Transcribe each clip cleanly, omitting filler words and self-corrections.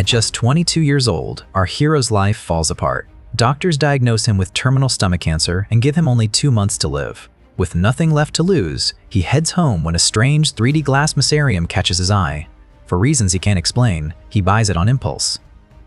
At just 22 years old, our hero's life falls apart. Doctors diagnose him with terminal stomach cancer and give him only 2 months to live. With nothing left to lose, he heads home when a strange 3D glass missarium catches his eye. For reasons he can't explain, he buys it on impulse.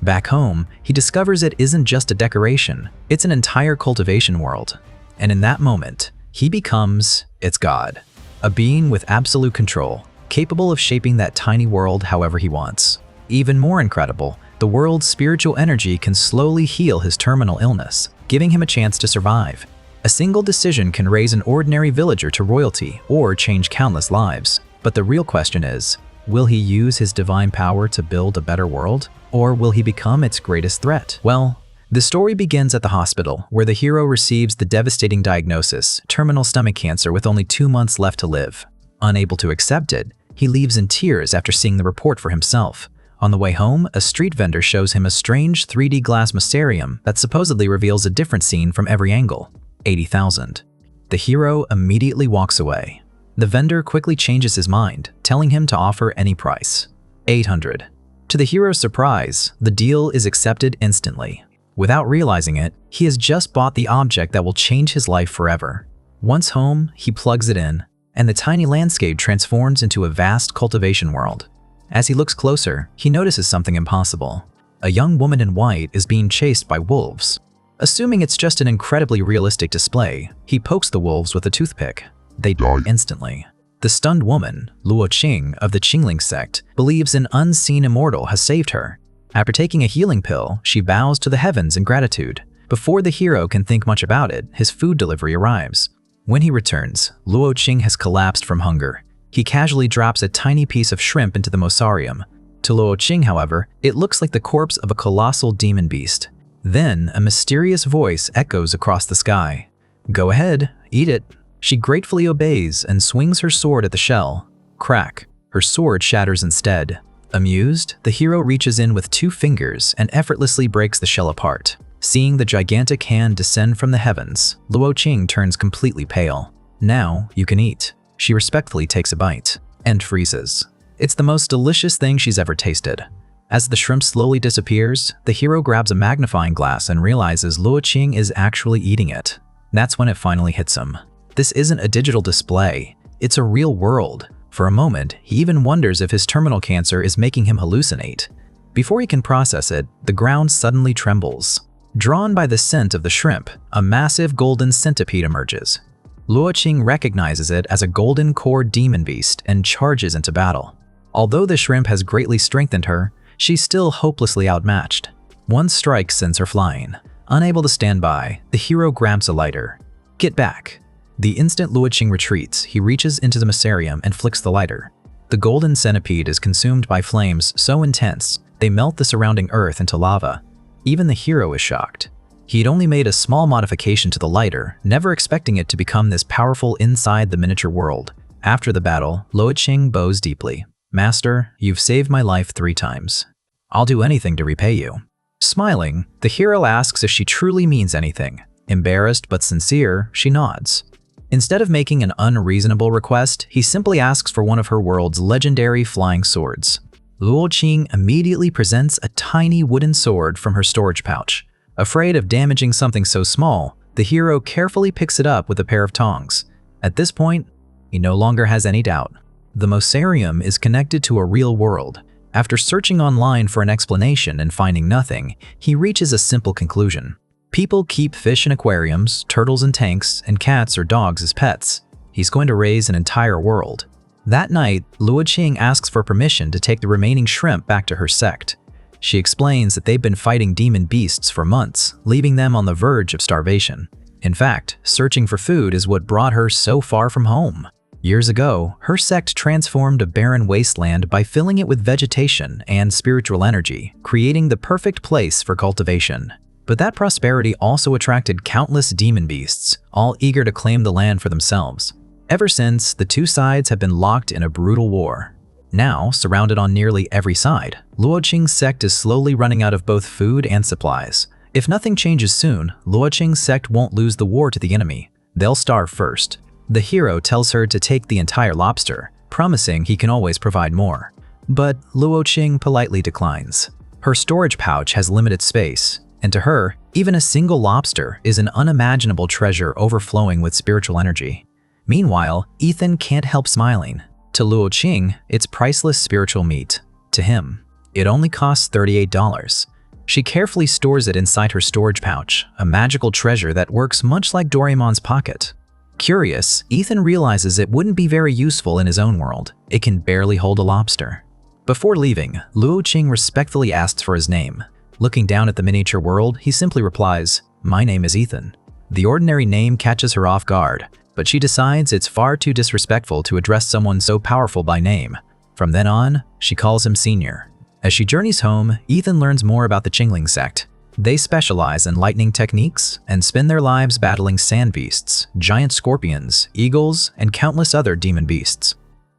Back home, he discovers it isn't just a decoration, it's an entire cultivation world. And in that moment, he becomes its god. A being with absolute control, capable of shaping that tiny world however he wants. Even more incredible, the world's spiritual energy can slowly heal his terminal illness, giving him a chance to survive. A single decision can raise an ordinary villager to royalty or change countless lives. But the real question is, will he use his divine power to build a better world? Or will he become its greatest threat? Well, the story begins at the hospital, where the hero receives the devastating diagnosis, terminal stomach cancer with only 2 months left to live. Unable to accept it, he leaves in tears after seeing the report for himself. On the way home, a street vendor shows him a strange 3D glass missarium that supposedly reveals a different scene from every angle. 80,000. The hero immediately walks away. The vendor quickly changes his mind, telling him to offer any price. 800. To the hero's surprise, the deal is accepted instantly. Without realizing it, he has just bought the object that will change his life forever. Once home, he plugs it in, and the tiny landscape transforms into a vast cultivation world. As he looks closer, he notices something impossible. A young woman in white is being chased by wolves. Assuming it's just an incredibly realistic display, he pokes the wolves with a toothpick. They die instantly. The stunned woman, Luo Qing of the Qingling sect, believes an unseen immortal has saved her. After taking a healing pill, she bows to the heavens in gratitude. Before the hero can think much about it, his food delivery arrives. When he returns, Luo Qing has collapsed from hunger. He casually drops a tiny piece of shrimp into the missarium. To Luo Qing, however, it looks like the corpse of a colossal demon beast. Then, a mysterious voice echoes across the sky. "Go ahead, eat it." She gratefully obeys and swings her sword at the shell. Crack. Her sword shatters instead. Amused, the hero reaches in with 2 fingers and effortlessly breaks the shell apart. Seeing the gigantic hand descend from the heavens, Luo Qing turns completely pale. "Now, you can eat." She respectfully takes a bite and freezes. It's the most delicious thing she's ever tasted. As the shrimp slowly disappears, the hero grabs a magnifying glass and realizes Luo Qing is actually eating it. That's when it finally hits him. This isn't a digital display, it's a real world. For a moment, he even wonders if his terminal cancer is making him hallucinate. Before he can process it, the ground suddenly trembles. Drawn by the scent of the shrimp, a massive golden centipede emerges. Luo Qing recognizes it as a golden core demon beast and charges into battle. Although the shrimp has greatly strengthened her, she's still hopelessly outmatched. One strike sends her flying. Unable to stand by, the hero grabs a lighter. "Get back." The instant Luo Qing retreats, he reaches into the missarium and flicks the lighter. The golden centipede is consumed by flames so intense, they melt the surrounding earth into lava. Even the hero is shocked. He'd only made a small modification to the lighter, never expecting it to become this powerful inside the miniature world. After the battle, Luo Qing bows deeply. "Master, you've saved my life 3 times. I'll do anything to repay you." Smiling, the hero asks if she truly means anything. Embarrassed but sincere, she nods. Instead of making an unreasonable request, he simply asks for one of her world's legendary flying swords. Luo Qing immediately presents a tiny wooden sword from her storage pouch. Afraid of damaging something so small, the hero carefully picks it up with a pair of tongs. At this point, he no longer has any doubt. The missarium is connected to a real world. After searching online for an explanation and finding nothing, he reaches a simple conclusion. People keep fish in aquariums, turtles in tanks, and cats or dogs as pets. He's going to raise an entire world. That night, Luo Qing asks for permission to take the remaining shrimp back to her sect. She explains that they've been fighting demon beasts for months, leaving them on the verge of starvation. In fact, searching for food is what brought her so far from home. Years ago, her sect transformed a barren wasteland by filling it with vegetation and spiritual energy, creating the perfect place for cultivation. But that prosperity also attracted countless demon beasts, all eager to claim the land for themselves. Ever since, the 2 sides have been locked in a brutal war. Now, surrounded on nearly every side, Luo Qing's sect is slowly running out of both food and supplies. If nothing changes soon, Luo Qing's sect won't lose the war to the enemy. They'll starve first. The hero tells her to take the entire lobster, promising he can always provide more. But Luo Qing politely declines. Her storage pouch has limited space, and to her, even a single lobster is an unimaginable treasure overflowing with spiritual energy. Meanwhile, Ethan can't help smiling. To Luo Qing, it's priceless spiritual meat. To him, it only costs $38. She carefully stores it inside her storage pouch, a magical treasure that works much like Doraemon's pocket. Curious, Ethan realizes it wouldn't be very useful in his own world. It can barely hold a lobster. Before leaving, Luo Qing respectfully asks for his name. Looking down at the miniature world, he simply replies, "My name is Ethan." The ordinary name catches her off guard, but she decides it's far too disrespectful to address someone so powerful by name. From then on, she calls him Senior. As she journeys home, Ethan learns more about the Qingling sect. They specialize in lightning techniques and spend their lives battling sand beasts, giant scorpions, eagles, and countless other demon beasts.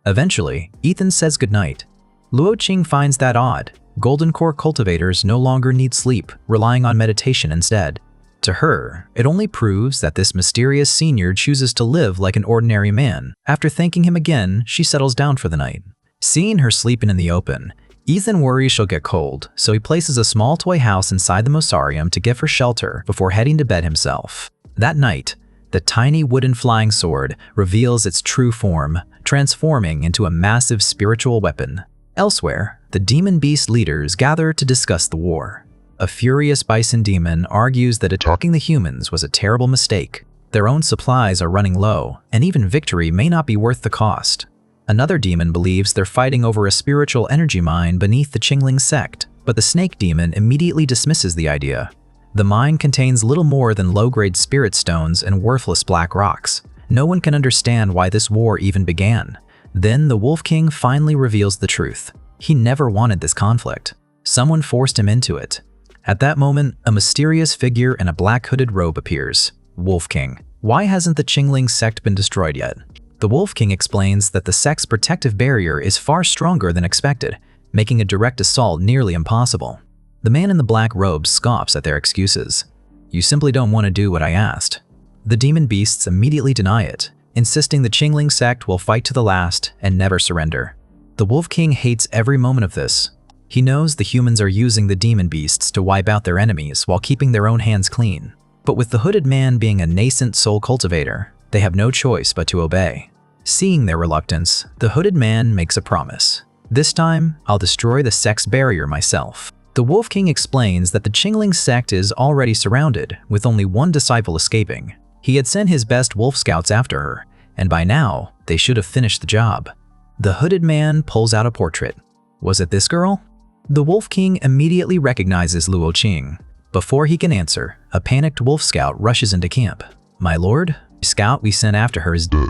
Eventually, Ethan says goodnight. Luo Qing finds that odd. Golden Core cultivators no longer need sleep, relying on meditation instead. To her, it only proves that this mysterious senior chooses to live like an ordinary man. After thanking him again, she settles down for the night. Seeing her sleeping in the open, Ethan worries she'll get cold, so he places a small toy house inside the mausoleum to give her shelter before heading to bed himself. That night, the tiny wooden flying sword reveals its true form, transforming into a massive spiritual weapon. Elsewhere, the demon beast leaders gather to discuss the war. A furious bison demon argues that attacking the humans was a terrible mistake. Their own supplies are running low, and even victory may not be worth the cost. Another demon believes they're fighting over a spiritual energy mine beneath the Qingling sect, but the snake demon immediately dismisses the idea. The mine contains little more than low-grade spirit stones and worthless black rocks. No one can understand why this war even began. Then the Wolf King finally reveals the truth. He never wanted this conflict. Someone forced him into it. At that moment, a mysterious figure in a black hooded robe appears. Wolf King. Why hasn't the Qingling sect been destroyed yet? The Wolf King explains that the sect's protective barrier is far stronger than expected, making a direct assault nearly impossible. The man in the black robe scoffs at their excuses. "You simply don't want to do what I asked." The demon beasts immediately deny it, insisting the Qingling sect will fight to the last and never surrender. The Wolf King hates every moment of this. He knows the humans are using the demon beasts to wipe out their enemies while keeping their own hands clean. But with the hooded man being a nascent soul cultivator, they have no choice but to obey. Seeing their reluctance, the hooded man makes a promise. "This time, I'll destroy the sect's barrier myself." The Wolf King explains that the Qingling sect is already surrounded, with only one disciple escaping. He had sent his best wolf scouts after her, and by now, they should have finished the job. The hooded man pulls out a portrait. Was it this girl? The Wolf King immediately recognizes Luo Qing. Before he can answer, a panicked wolf scout rushes into camp. "My lord, the scout we sent after her is dead."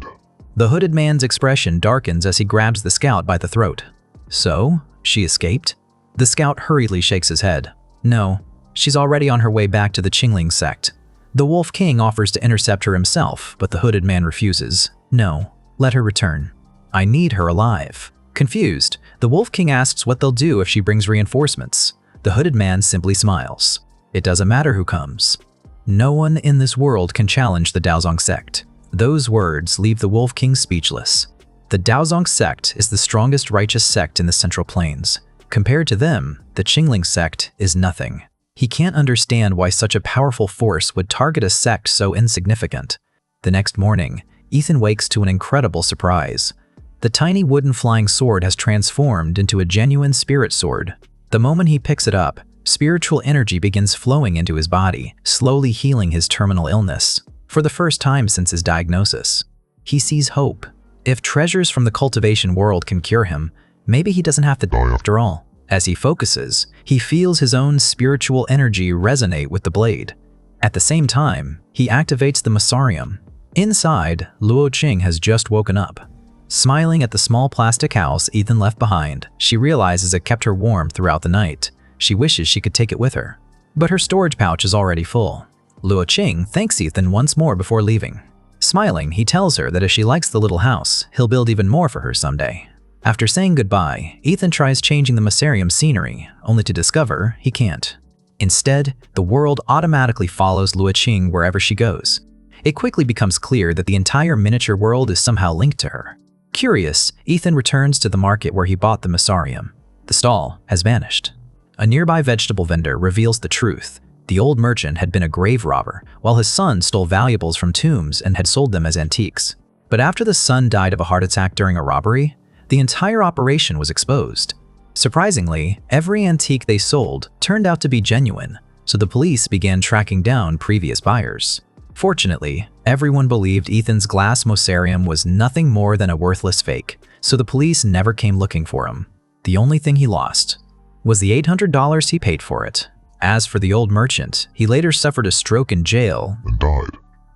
The hooded man's expression darkens as he grabs the scout by the throat. "So, she escaped?" The scout hurriedly shakes his head. "No, she's already on her way back to the Qingling sect." The Wolf King offers to intercept her himself, but the hooded man refuses. "No, let her return. I need her alive." Confused, the Wolf King asks what they'll do if she brings reinforcements. The hooded man simply smiles. "It doesn't matter who comes. No one in this world can challenge the Daozong sect." Those words leave the Wolf King speechless. The Daozong sect is the strongest righteous sect in the Central Plains. Compared to them, the Qingling sect is nothing. He can't understand why such a powerful force would target a sect so insignificant. The next morning, Ethan wakes to an incredible surprise. The tiny wooden flying sword has transformed into a genuine spirit sword. The moment he picks it up, spiritual energy begins flowing into his body, slowly healing his terminal illness. For the first time since his diagnosis, he sees hope. If treasures from the cultivation world can cure him, maybe he doesn't have to die after all. As he focuses, he feels his own spiritual energy resonate with the blade. At the same time, he activates the mausoleum. Inside, Luo Qing has just woken up. Smiling at the small plastic house Ethan left behind, she realizes it kept her warm throughout the night. She wishes she could take it with her. But her storage pouch is already full. Luo Qing thanks Ethan once more before leaving. Smiling, he tells her that if she likes the little house, he'll build even more for her someday. After saying goodbye, Ethan tries changing the mausoleum scenery, only to discover he can't. Instead, the world automatically follows Luo Qing wherever she goes. It quickly becomes clear that the entire miniature world is somehow linked to her. Curious, Ethan returns to the market where he bought the mausoleum. The stall has vanished. A nearby vegetable vendor reveals the truth. The old merchant had been a grave robber, while his son stole valuables from tombs and had sold them as antiques. But after the son died of a heart attack during a robbery, the entire operation was exposed. Surprisingly, every antique they sold turned out to be genuine, so the police began tracking down previous buyers. Fortunately, everyone believed Ethan's glass mosarium was nothing more than a worthless fake, so the police never came looking for him. The only thing he lost was the $800 he paid for it. As for the old merchant, he later suffered a stroke in jail and died.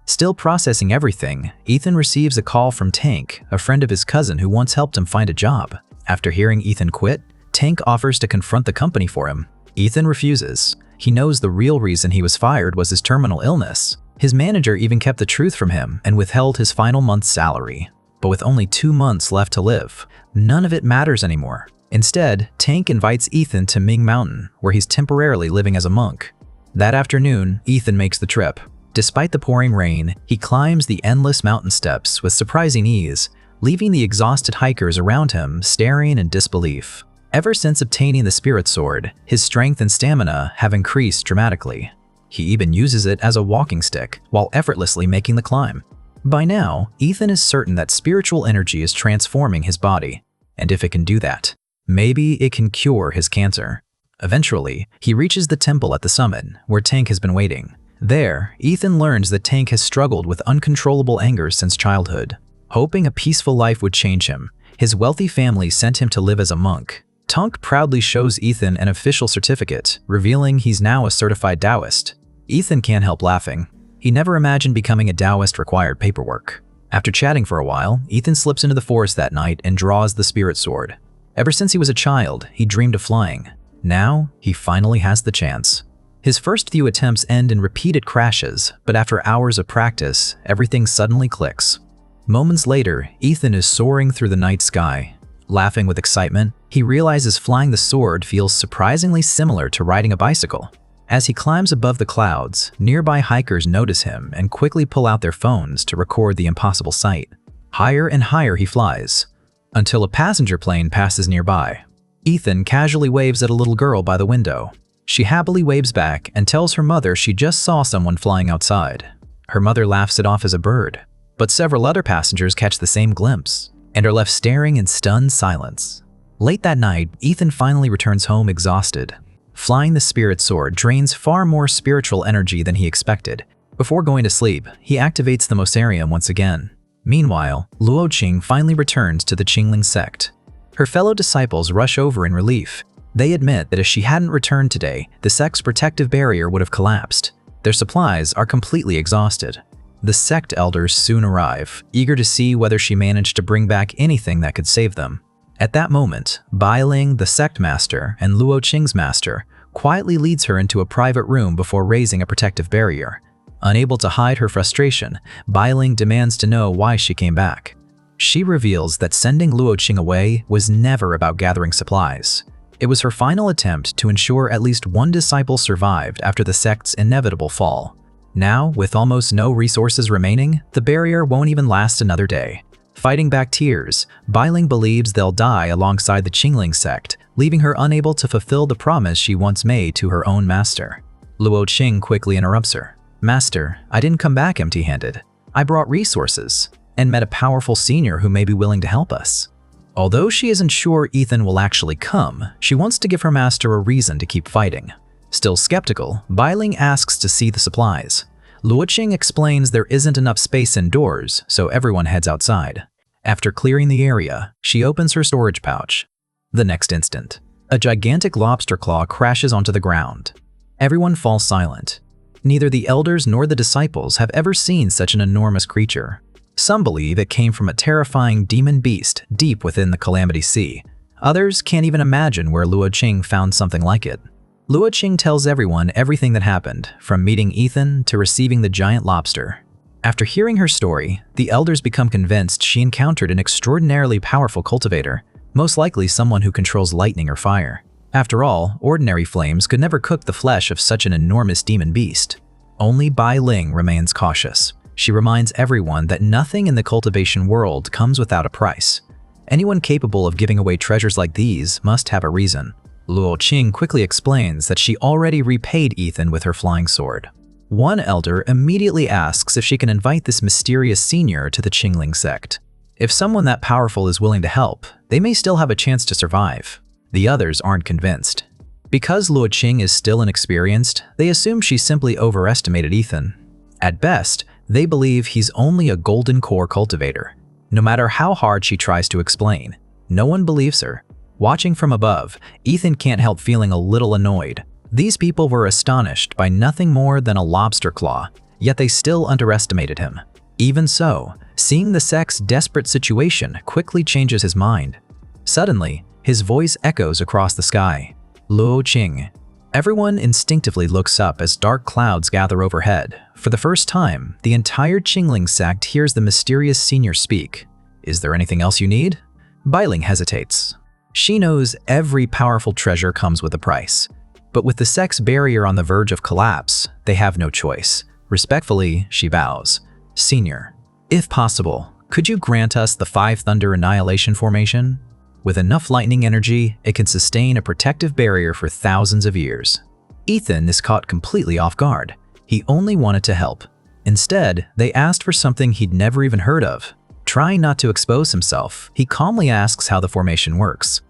Still processing everything, Ethan receives a call from Tank, a friend of his cousin who once helped him find a job. After hearing Ethan quit, Tank offers to confront the company for him. Ethan refuses. He knows the real reason he was fired was his terminal illness. His manager even kept the truth from him and withheld his final month's salary. But with only 2 months left to live, none of it matters anymore. Instead, Tank invites Ethan to Ming Mountain, where he's temporarily living as a monk. That afternoon, Ethan makes the trip. Despite the pouring rain, he climbs the endless mountain steps with surprising ease, leaving the exhausted hikers around him staring in disbelief. Ever since obtaining the spirit sword, his strength and stamina have increased dramatically. He even uses it as a walking stick while effortlessly making the climb. By now, Ethan is certain that spiritual energy is transforming his body, and if it can do that, maybe it can cure his cancer. Eventually, he reaches the temple at the summit, where Tank has been waiting. There, Ethan learns that Tank has struggled with uncontrollable anger since childhood. Hoping a peaceful life would change him, his wealthy family sent him to live as a monk. Tank proudly shows Ethan an official certificate, revealing he's now a certified Taoist. Ethan can't help laughing. He never imagined becoming a Taoist required paperwork. After chatting for a while, Ethan slips into the forest that night and draws the spirit sword. Ever since he was a child, he dreamed of flying. Now, he finally has the chance. His first few attempts end in repeated crashes, but after hours of practice, everything suddenly clicks. Moments later, Ethan is soaring through the night sky. Laughing with excitement, he realizes flying the sword feels surprisingly similar to riding a bicycle. As he climbs above the clouds, nearby hikers notice him and quickly pull out their phones to record the impossible sight. Higher and higher he flies, until a passenger plane passes nearby. Ethan casually waves at a little girl by the window. She happily waves back and tells her mother she just saw someone flying outside. Her mother laughs it off as a bird, but several other passengers catch the same glimpse and are left staring in stunned silence. Late that night, Ethan finally returns home exhausted. Flying the spirit sword drains far more spiritual energy than he expected. Before going to sleep, he activates the mosarium once again. Meanwhile, Luo Qing finally returns to the Qingling sect. Her fellow disciples rush over in relief. They admit that if she hadn't returned today, the sect's protective barrier would have collapsed. Their supplies are completely exhausted. The sect elders soon arrive, eager to see whether she managed to bring back anything that could save them. At that moment, Bai Ling, the sect master, and Luo Qing's master, quietly leads her into a private room before raising a protective barrier. Unable to hide her frustration, Bai Ling demands to know why she came back. She reveals that sending Luo Qing away was never about gathering supplies. It was her final attempt to ensure at least one disciple survived after the sect's inevitable fall. Now, with almost no resources remaining, the barrier won't even last another day. Fighting back tears, Bai Ling believes they'll die alongside the Qingling sect, leaving her unable to fulfill the promise she once made to her own master. Luo Qing quickly interrupts her. "Master, I didn't come back empty-handed. I brought resources and met a powerful senior who may be willing to help us." Although she isn't sure Ethan will actually come, she wants to give her master a reason to keep fighting. Still skeptical, Bai Ling asks to see the supplies. Luo Qing explains there isn't enough space indoors, so everyone heads outside. After clearing the area, she opens her storage pouch. The next instant, a gigantic lobster claw crashes onto the ground. Everyone falls silent. Neither the elders nor the disciples have ever seen such an enormous creature. Some believe it came from a terrifying demon beast deep within the Calamity Sea. Others can't even imagine where Luo Qing found something like it. Luo Qing tells everyone everything that happened, from meeting Ethan to receiving the giant lobster. After hearing her story, the elders become convinced she encountered an extraordinarily powerful cultivator, most likely someone who controls lightning or fire. After all, ordinary flames could never cook the flesh of such an enormous demon beast. Only Bai Ling remains cautious. She reminds everyone that nothing in the cultivation world comes without a price. Anyone capable of giving away treasures like these must have a reason. Luo Qing quickly explains that she already repaid Ethan with her flying sword. One elder immediately asks if she can invite this mysterious senior to the Qingling sect. If someone that powerful is willing to help, they may still have a chance to survive. The others aren't convinced. Because Luo Qing is still inexperienced, they assume she simply overestimated Ethan. At best, they believe he's only a golden core cultivator. No matter how hard she tries to explain, no one believes her. Watching from above, Ethan can't help feeling a little annoyed. These people were astonished by nothing more than a lobster claw, yet they still underestimated him. Even so, seeing the sect's desperate situation quickly changes his mind. Suddenly, his voice echoes across the sky. Luo Qing. Everyone instinctively looks up as dark clouds gather overhead. For the first time, the entire Qingling sect hears the mysterious senior speak. Is there anything else you need? Bailing hesitates. She knows every powerful treasure comes with a price. But with the sect's barrier on the verge of collapse, they have no choice. Respectfully, she bows. Senior, if possible, could you grant us the 5 Thunder Annihilation Formation? With enough lightning energy, it can sustain a protective barrier for thousands of years. Ethan is caught completely off guard. He only wanted to help. Instead, they asked for something he'd never even heard of. Trying not to expose himself, he calmly asks how the formation works.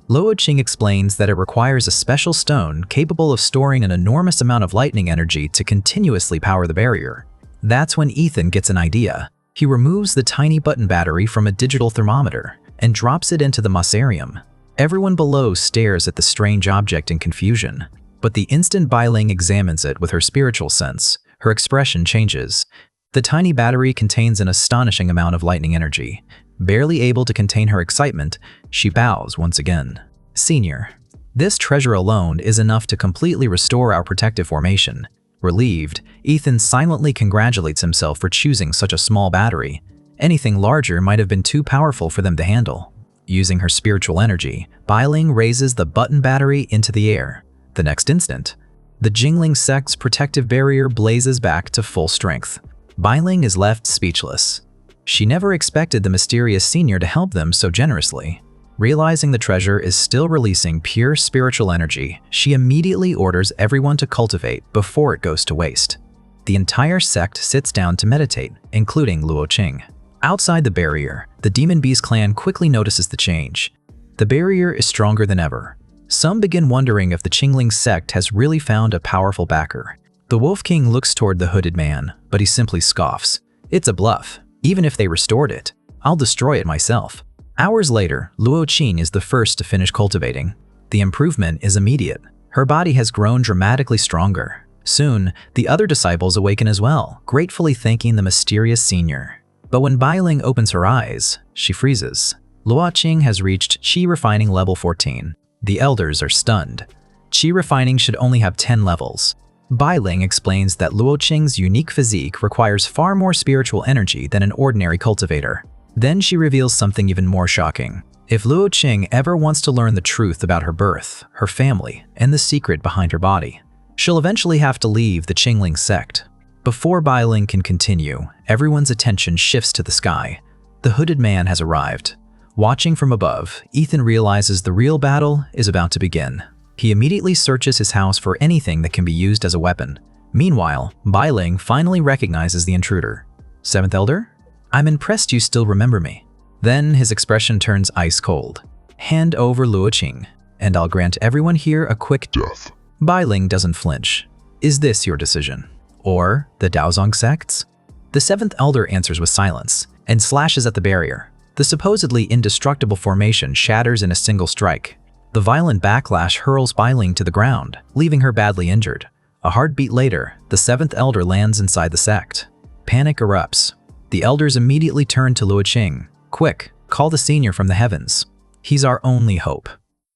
Luo Qing explains that it requires a special stone capable of storing an enormous amount of lightning energy to continuously power the barrier. That's when Ethan gets an idea. He removes the tiny button battery from a digital thermometer and drops it into the mossarium. Everyone below stares at the strange object in confusion, but the instant Bailing examines it with her spiritual sense, her expression changes. The tiny battery contains an astonishing amount of lightning energy. Barely able to contain her excitement, she bows once again. Senior, this treasure alone is enough to completely restore our protective formation. Relieved, Ethan silently congratulates himself for choosing such a small battery. Anything larger might have been too powerful for them to handle. Using her spiritual energy, Bailing raises the button battery into the air. The next instant, the Qingling sect's protective barrier blazes back to full strength. Bailing is left speechless. She never expected the mysterious senior to help them so generously. Realizing the treasure is still releasing pure spiritual energy, she immediately orders everyone to cultivate before it goes to waste. The entire sect sits down to meditate, including Luo Qing. Outside the barrier, the Demon Beast clan quickly notices the change. The barrier is stronger than ever. Some begin wondering if the Qingling sect has really found a powerful backer. The Wolf King looks toward the hooded man, but he simply scoffs. It's a bluff. Even if they restored it, I'll destroy it myself. Hours later, Luo Qing is the first to finish cultivating. The improvement is immediate. Her body has grown dramatically stronger. Soon, the other disciples awaken as well, gratefully thanking the mysterious senior. But when Bailing opens her eyes, she freezes. Luo Qing has reached Qi Refining level 14. The elders are stunned. Qi Refining should only have 10 levels. Bailing explains that Luo Qing's unique physique requires far more spiritual energy than an ordinary cultivator. Then she reveals something even more shocking. If Luo Qing ever wants to learn the truth about her birth, her family, and the secret behind her body, she'll eventually have to leave the Qingling sect. Before Bailing can continue, everyone's attention shifts to the sky. The hooded man has arrived. Watching from above, Ethan realizes the real battle is about to begin. He immediately searches his house for anything that can be used as a weapon. Meanwhile, Bailing finally recognizes the intruder. Seventh Elder? I'm impressed you still remember me. Then his expression turns ice cold. Hand over Luo Qing, and I'll grant everyone here a quick death. Bailing doesn't flinch. Is this your decision? Or the Daozong sects? The seventh elder answers with silence and slashes at the barrier. The supposedly indestructible formation shatters in a single strike. The violent backlash hurls Bailing to the ground, leaving her badly injured. A heartbeat later, the seventh elder lands inside the sect. Panic erupts. The elders immediately turn to Luo Qing. Quick, call the senior from the heavens. He's our only hope.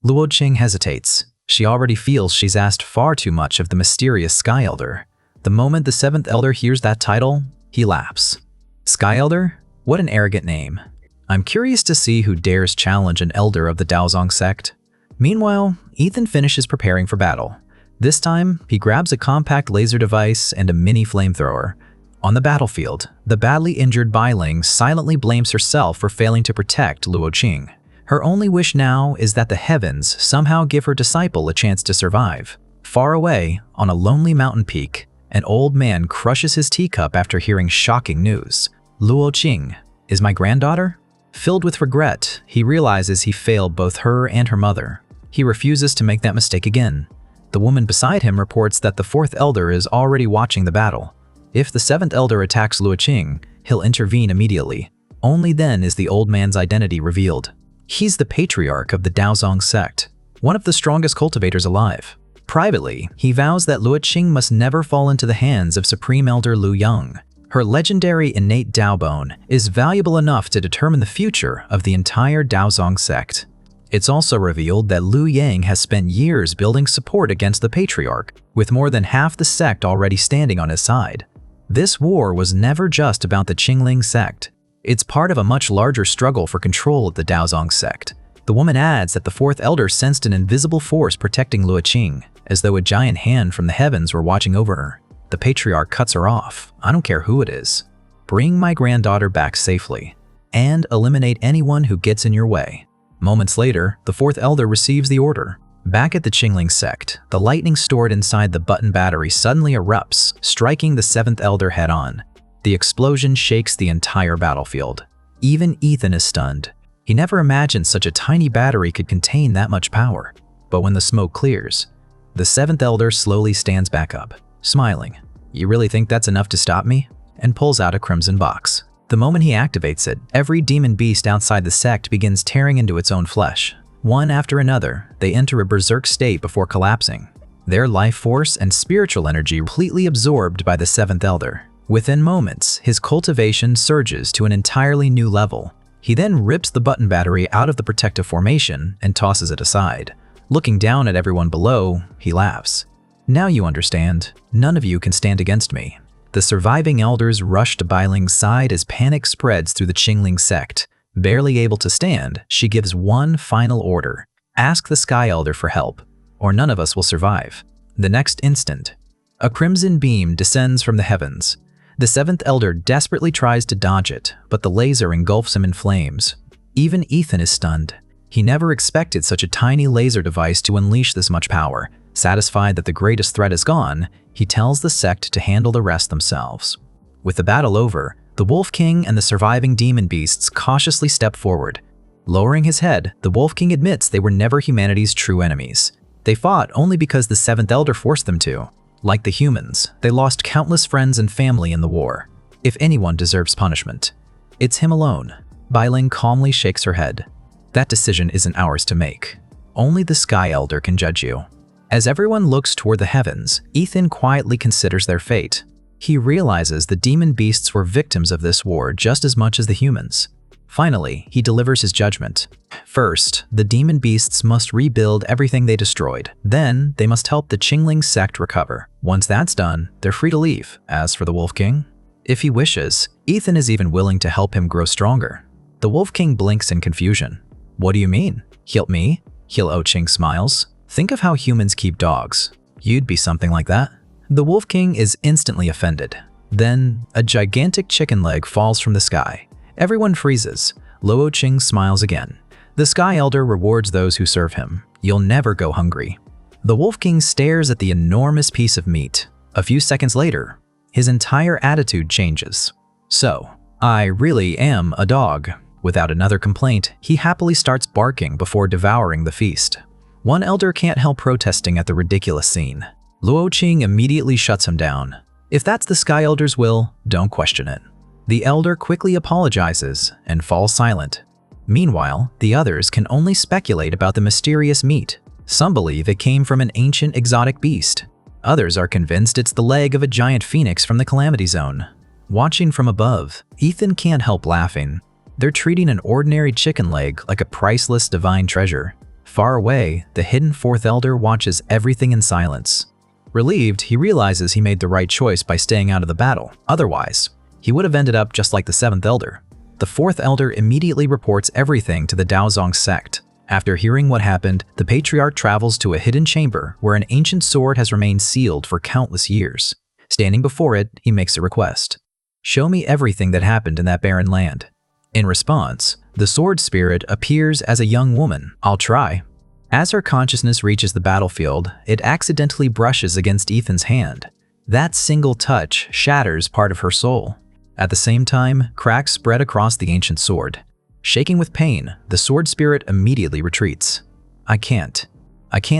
Luo Qing hesitates. She already feels she's asked far too much of the mysterious Sky Elder. The moment the seventh elder hears that title, he laughs. Sky Elder? What an arrogant name. I'm curious to see who dares challenge an elder of the Daozong sect. Meanwhile, Ethan finishes preparing for battle. This time, he grabs a compact laser device and a mini flamethrower. On the battlefield, the badly injured Bailing silently blames herself for failing to protect Luo Qing. Her only wish now is that the heavens somehow give her disciple a chance to survive. Far away, on a lonely mountain peak, an old man crushes his teacup after hearing shocking news. Luo Qing is my granddaughter? Filled with regret, he realizes he failed both her and her mother. He refuses to make that mistake again. The woman beside him reports that the fourth elder is already watching the battle. If the seventh elder attacks Luo Qing, he'll intervene immediately. Only then is the old man's identity revealed. He's the patriarch of the Daozong sect, one of the strongest cultivators alive. Privately, he vows that Luo Qing must never fall into the hands of Supreme Elder Lu Yang. Her legendary innate Dao bone is valuable enough to determine the future of the entire Daozong sect. It's also revealed that Lu Yang has spent years building support against the patriarch, with more than half the sect already standing on his side. This war was never just about the Qingling sect. It's part of a much larger struggle for control of the Daozong sect. The woman adds that the fourth elder sensed an invisible force protecting Luo Qing, as though a giant hand from the heavens were watching over her. The patriarch cuts her off. I don't care who it is. Bring my granddaughter back safely, and eliminate anyone who gets in your way. Moments later, the fourth elder receives the order. Back at the Qingling sect, the lightning stored inside the button battery suddenly erupts, striking the seventh elder head-on. The explosion shakes the entire battlefield. Even Ethan is stunned. He never imagined such a tiny battery could contain that much power. But when the smoke clears, the seventh elder slowly stands back up, smiling. You really think that's enough to stop me? And pulls out a crimson box. The moment he activates it, every demon beast outside the sect begins tearing into its own flesh. One after another, they enter a berserk state before collapsing. Their life force and spiritual energy completely absorbed by the seventh elder. Within moments, his cultivation surges to an entirely new level. He then rips the button battery out of the protective formation and tosses it aside. Looking down at everyone below, he laughs. Now you understand. None of you can stand against me. The surviving elders rush to Bailing's side as panic spreads through the Qingling sect. Barely able to stand, she gives one final order. Ask the Sky Elder for help, or none of us will survive. The next instant, a crimson beam descends from the heavens. The seventh elder desperately tries to dodge it, but the laser engulfs him in flames. Even Ethan is stunned. He never expected such a tiny laser device to unleash this much power. Satisfied that the greatest threat is gone, he tells the sect to handle the rest themselves. With the battle over, the Wolf King and the surviving demon beasts cautiously step forward. Lowering his head, the Wolf King admits they were never humanity's true enemies. They fought only because the seventh elder forced them to. Like the humans, they lost countless friends and family in the war. If anyone deserves punishment, it's him alone. Bailing calmly shakes her head. That decision isn't ours to make. Only the Sky Elder can judge you. As everyone looks toward the heavens, Ethan quietly considers their fate. He realizes the demon beasts were victims of this war just as much as the humans. Finally, he delivers his judgment. First, the demon beasts must rebuild everything they destroyed. Then, they must help the Qingling sect recover. Once that's done, they're free to leave. As for the Wolf King, if he wishes, Ethan is even willing to help him grow stronger. The Wolf King blinks in confusion. What do you mean? Help me? Luo Qing smiles. Think of how humans keep dogs. You'd be something like that. The Wolf King is instantly offended. Then, a gigantic chicken leg falls from the sky. Everyone freezes. Luo Qing smiles again. The Sky Elder rewards those who serve him. You'll never go hungry. The Wolf King stares at the enormous piece of meat. A few seconds later, his entire attitude changes. So, I really am a dog. Without another complaint, he happily starts barking before devouring the feast. One elder can't help protesting at the ridiculous scene. Luo Qing immediately shuts him down. If that's the Sky Elder's will, don't question it. The elder quickly apologizes and falls silent. Meanwhile, the others can only speculate about the mysterious meat. Some believe it came from an ancient exotic beast. Others are convinced it's the leg of a giant phoenix from the Calamity Zone. Watching from above, Ethan can't help laughing. They're treating an ordinary chicken leg like a priceless divine treasure. Far away, the hidden fourth elder watches everything in silence. Relieved, he realizes he made the right choice by staying out of the battle. Otherwise, he would have ended up just like the seventh elder. The fourth elder immediately reports everything to the Daozong sect. After hearing what happened, the patriarch travels to a hidden chamber where an ancient sword has remained sealed for countless years. Standing before it, he makes a request. Show me everything that happened in that barren land. In response, The sword spirit appears as a young woman. I'll try. As her consciousness reaches the battlefield, it accidentally brushes against Ethan's hand. That single touch shatters part of her soul. At the same time, cracks spread across the ancient sword. Shaking with pain, the sword spirit immediately retreats. I can't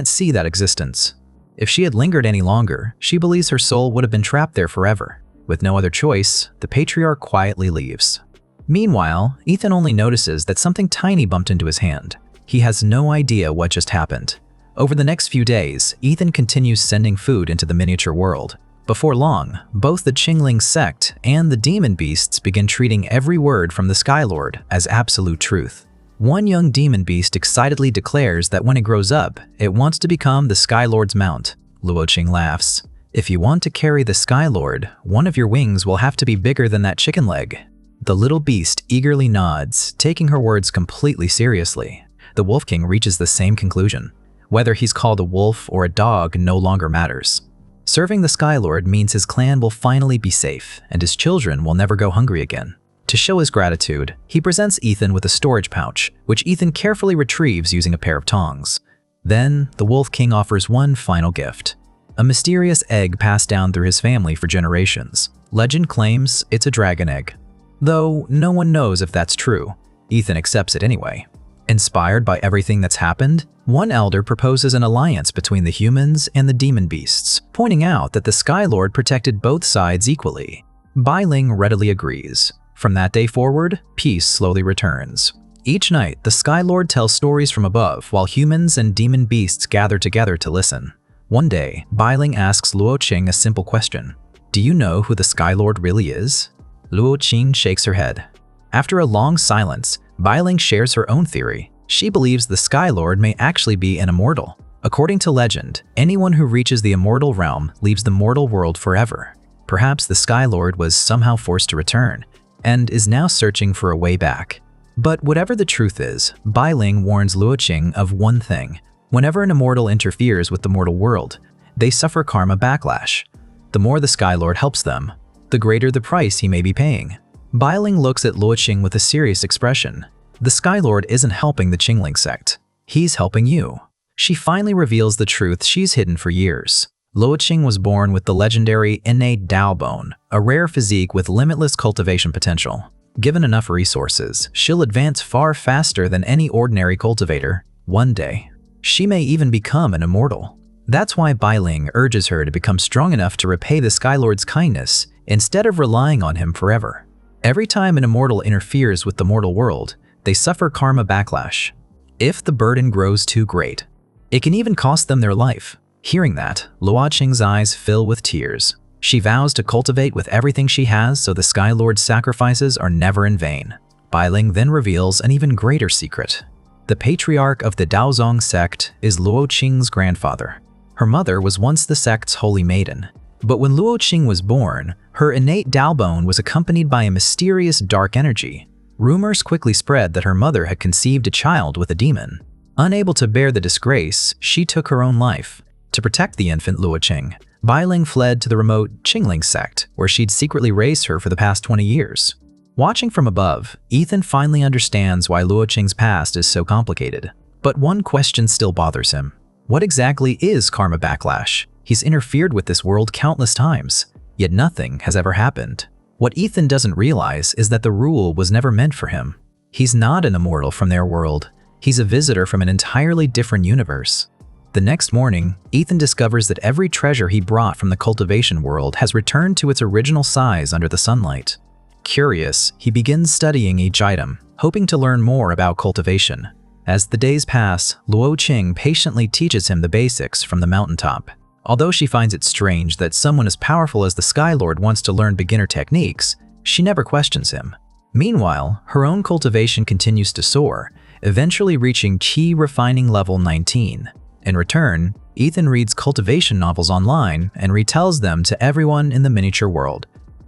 see that existence. If she had lingered any longer, she believes her soul would have been trapped there forever. With no other choice, the patriarch quietly leaves. Meanwhile, Ethan only notices that something tiny bumped into his hand. He has no idea what just happened. Over the next few days, Ethan continues sending food into the miniature world. Before long, both the Qingling sect and the demon beasts begin treating every word from the Skylord as absolute truth. One young demon beast excitedly declares that when it grows up, it wants to become the Skylord's mount. Luo Qing laughs. If you want to carry the Skylord, one of your wings will have to be bigger than that chicken leg. The little beast eagerly nods, taking her words completely seriously. The Wolf King reaches the same conclusion. Whether he's called a wolf or a dog no longer matters. Serving the Skylord means his clan will finally be safe, and his children will never go hungry again. To show his gratitude, he presents Ethan with a storage pouch, which Ethan carefully retrieves using a pair of tongs. Then, the Wolf King offers one final gift. A mysterious egg passed down through his family for generations. Legend claims it's a dragon egg. Though no one knows if that's true, Ethan accepts it anyway. Inspired by everything that's happened, one elder proposes an alliance between the humans and the demon beasts, pointing out that the Skylord protected both sides equally. Bailing readily agrees. From that day forward, peace slowly returns. Each night, the Skylord tells stories from above while humans and demon beasts gather together to listen. One day, Bailing asks Luo Qing a simple question. Do you know who the Skylord really is? Luo Qing shakes her head. After a long silence, Bailing shares her own theory. She believes the Skylord may actually be an immortal. According to legend, anyone who reaches the immortal realm leaves the mortal world forever. Perhaps the Skylord was somehow forced to return, and is now searching for a way back. But whatever the truth is, Bailing warns Luo Qing of one thing. Whenever an immortal interferes with the mortal world, they suffer karma backlash. The more the Skylord helps them, the greater the price he may be paying. Bailing looks at Luo Qing with a serious expression. The Skylord isn't helping the Qingling sect. He's helping you. She finally reveals the truth she's hidden for years. Luo Qing was born with the legendary innate Dao bone, a rare physique with limitless cultivation potential. Given enough resources, she'll advance far faster than any ordinary cultivator. One day, she may even become an immortal. That's why Bailing urges her to become strong enough to repay the Skylord's kindness instead of relying on him forever. Every time an immortal interferes with the mortal world, they suffer karma backlash. If the burden grows too great, it can even cost them their life. Hearing that, Luo Qing's eyes fill with tears. She vows to cultivate with everything she has so the Skylord's sacrifices are never in vain. Bailing then reveals an even greater secret. The patriarch of the Daozong sect is Luo Qing's grandfather. Her mother was once the sect's holy maiden. But when Luo Qing was born, her innate Dao bone was accompanied by a mysterious dark energy. Rumors quickly spread that her mother had conceived a child with a demon. Unable to bear the disgrace, she took her own life. To protect the infant Luo Qing, Bailing fled to the remote Qingling sect, where she'd secretly raised her for the past 20 years. Watching from above, Ethan finally understands why Luo Qing's past is so complicated. But one question still bothers him. What exactly is karma backlash? He's interfered with this world countless times, yet nothing has ever happened. What Ethan doesn't realize is that the rule was never meant for him. He's not an immortal from their world. He's a visitor from an entirely different universe. The next morning, Ethan discovers that every treasure he brought from the cultivation world has returned to its original size under the sunlight. Curious, he begins studying each item, hoping to learn more about cultivation. As the days pass, Luo Qing patiently teaches him the basics from the mountaintop. Although she finds it strange that someone as powerful as the Skylord wants to learn beginner techniques, she never questions him. Meanwhile, her own cultivation continues to soar, eventually reaching Qi refining level 19. In return, Ethan reads cultivation novels online and retells them to everyone in the miniature world.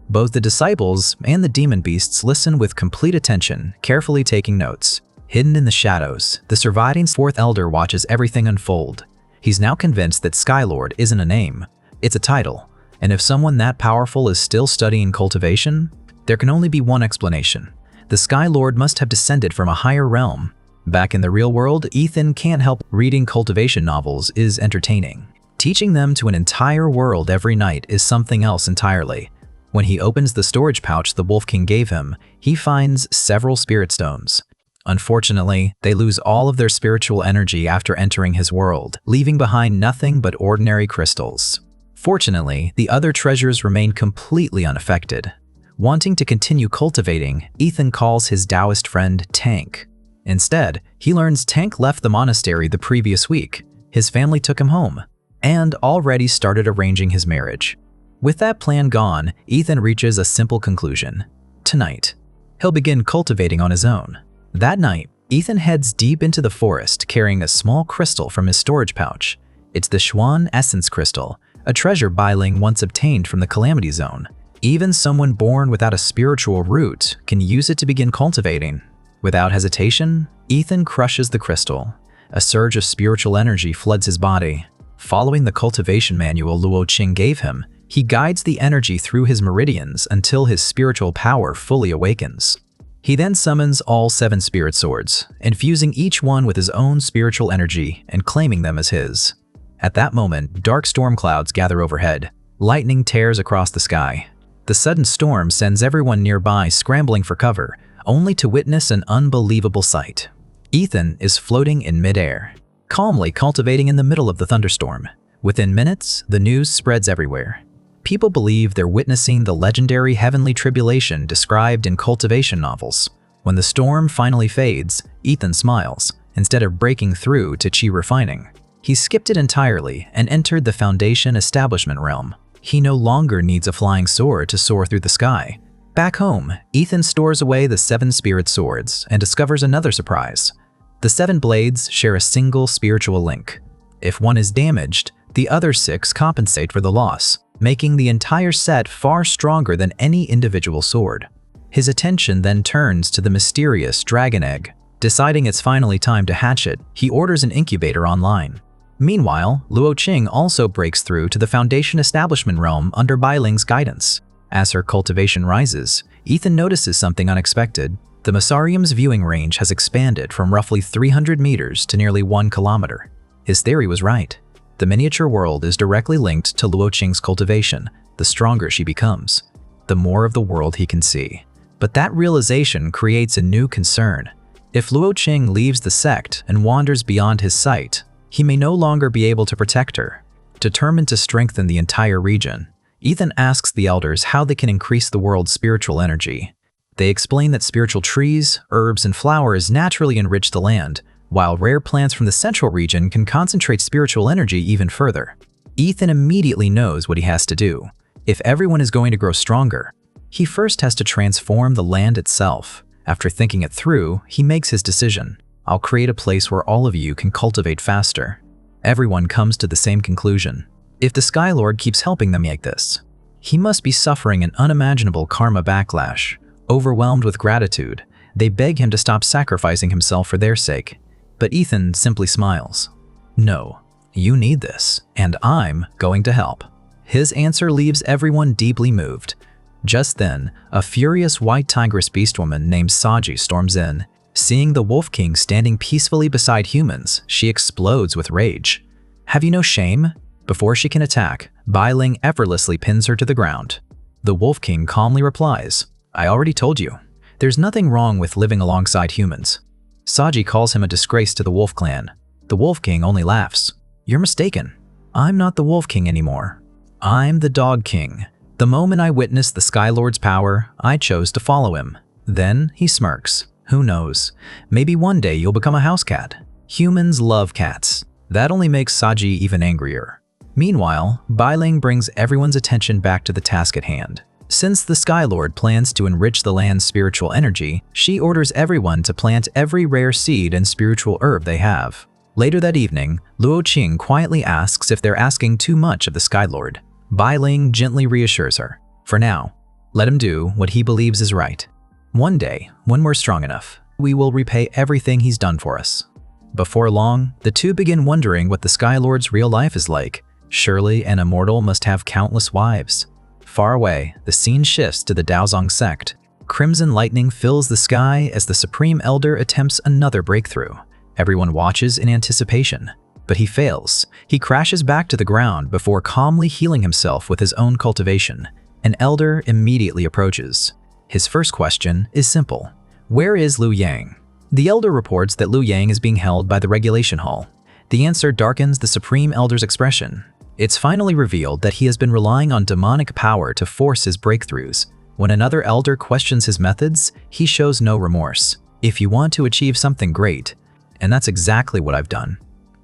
Both the disciples and the demon beasts listen with complete attention, carefully taking notes. Hidden in the shadows, the surviving fourth elder watches everything unfold. He's now convinced that Skylord isn't a name, it's a title. And if someone that powerful is still studying cultivation, there can only be one explanation. The Sky Lord must have descended from a higher realm. Back in the real world, Ethan can't help reading cultivation novels is entertaining. Teaching them to an entire world every night is something else entirely. When he opens the storage pouch the Wolf King gave him, he finds several spirit stones. Unfortunately, they lose all of their spiritual energy after entering his world, leaving behind nothing but ordinary crystals. Fortunately, the other treasures remain completely unaffected. Wanting to continue cultivating, Ethan calls his Taoist friend Tank. Instead, he learns Tank left the monastery the previous week. His family took him home, and already started arranging his marriage. With that plan gone, Ethan reaches a simple conclusion. Tonight, he'll begin cultivating on his own. That night, Ethan heads deep into the forest carrying a small crystal from his storage pouch. It's the Xuan Essence Crystal, a treasure Bai Ling once obtained from the Calamity Zone. Even someone born without a spiritual root can use it to begin cultivating. Without hesitation, Ethan crushes the crystal. A surge of spiritual energy floods his body. Following the cultivation manual Luo Qing gave him, he guides the energy through his meridians until his spiritual power fully awakens. He then summons all 7 spirit swords, infusing each one with his own spiritual energy and claiming them as his. At that moment, dark storm clouds gather overhead. Lightning tears across the sky. The sudden storm sends everyone nearby scrambling for cover, only to witness an unbelievable sight. Ethan is floating in midair, calmly cultivating in the middle of the thunderstorm. Within minutes, the news spreads everywhere. People believe they're witnessing the legendary heavenly tribulation described in cultivation novels. When the storm finally fades, Ethan smiles, instead of breaking through to chi refining. He skipped it entirely and entered the Foundation establishment realm. He no longer needs a flying sword to soar through the sky. Back home, Ethan stores away the 7 spirit swords and discovers another surprise. The 7 blades share a single spiritual link. If one is damaged, the other 6 compensate for the loss, making the entire set far stronger than any individual sword. His attention then turns to the mysterious dragon egg. Deciding it's finally time to hatch it, he orders an incubator online. Meanwhile, Luo Qing also breaks through to the Foundation establishment realm under Bai Ling's guidance. As her cultivation rises, Ethan notices something unexpected. The Masarium's viewing range has expanded from roughly 300 meters to nearly 1 kilometer. His theory was right. The miniature world is directly linked to Luo Qing's cultivation. The stronger she becomes, the more of the world he can see. But that realization creates a new concern. If Luo Qing leaves the sect and wanders beyond his sight, he may no longer be able to protect her. Determined to strengthen the entire region, Ethan asks the elders how they can increase the world's spiritual energy. They explain that spiritual trees, herbs, and flowers naturally enrich the land, while rare plants from the central region can concentrate spiritual energy even further. Ethan immediately knows what he has to do. If everyone is going to grow stronger, he first has to transform the land itself. After thinking it through, he makes his decision. I'll create a place where all of you can cultivate faster. Everyone comes to the same conclusion. If the Sky Lord keeps helping them like this, he must be suffering an unimaginable karma backlash. Overwhelmed with gratitude, they beg him to stop sacrificing himself for their sake. But Ethan simply smiles. No, you need this, and I'm going to help. His answer leaves everyone deeply moved. Just then, a furious white tigress beast woman named Saji storms in. Seeing the Wolf King standing peacefully beside humans, she explodes with rage. Have you no shame? Before she can attack, Bai Ling effortlessly pins her to the ground. The Wolf King calmly replies, I already told you. There's nothing wrong with living alongside humans. Saji calls him a disgrace to the Wolf Clan. The Wolf King only laughs. You're mistaken. I'm not the Wolf King anymore. I'm the Dog King. The moment I witnessed the Sky Lord's power, I chose to follow him. Then he smirks. Who knows? Maybe one day you'll become a house cat. Humans love cats. That only makes Saji even angrier. Meanwhile, Bai Ling brings everyone's attention back to the task at hand. Since the Sky Lord plans to enrich the land's spiritual energy, she orders everyone to plant every rare seed and spiritual herb they have. Later that evening, Luo Qing quietly asks if they're asking too much of the Sky Lord. Bai Ling gently reassures her. For now, let him do what he believes is right. One day, when we're strong enough, we will repay everything he's done for us. Before long, the two begin wondering what the Sky Lord's real life is like. Surely an immortal must have countless wives. Far away, the scene shifts to the Daozong sect. Crimson lightning fills the sky as the Supreme Elder attempts another breakthrough. Everyone watches in anticipation, but he fails. He crashes back to the ground before calmly healing himself with his own cultivation. An elder immediately approaches. His first question is simple. Where is Luo Yang? The elder reports that Luo Yang is being held by the regulation hall. The answer darkens the Supreme Elder's expression. It's finally revealed that he has been relying on demonic power to force his breakthroughs. When another elder questions his methods, he shows no remorse. If you want to achieve something great, and that's exactly what I've done.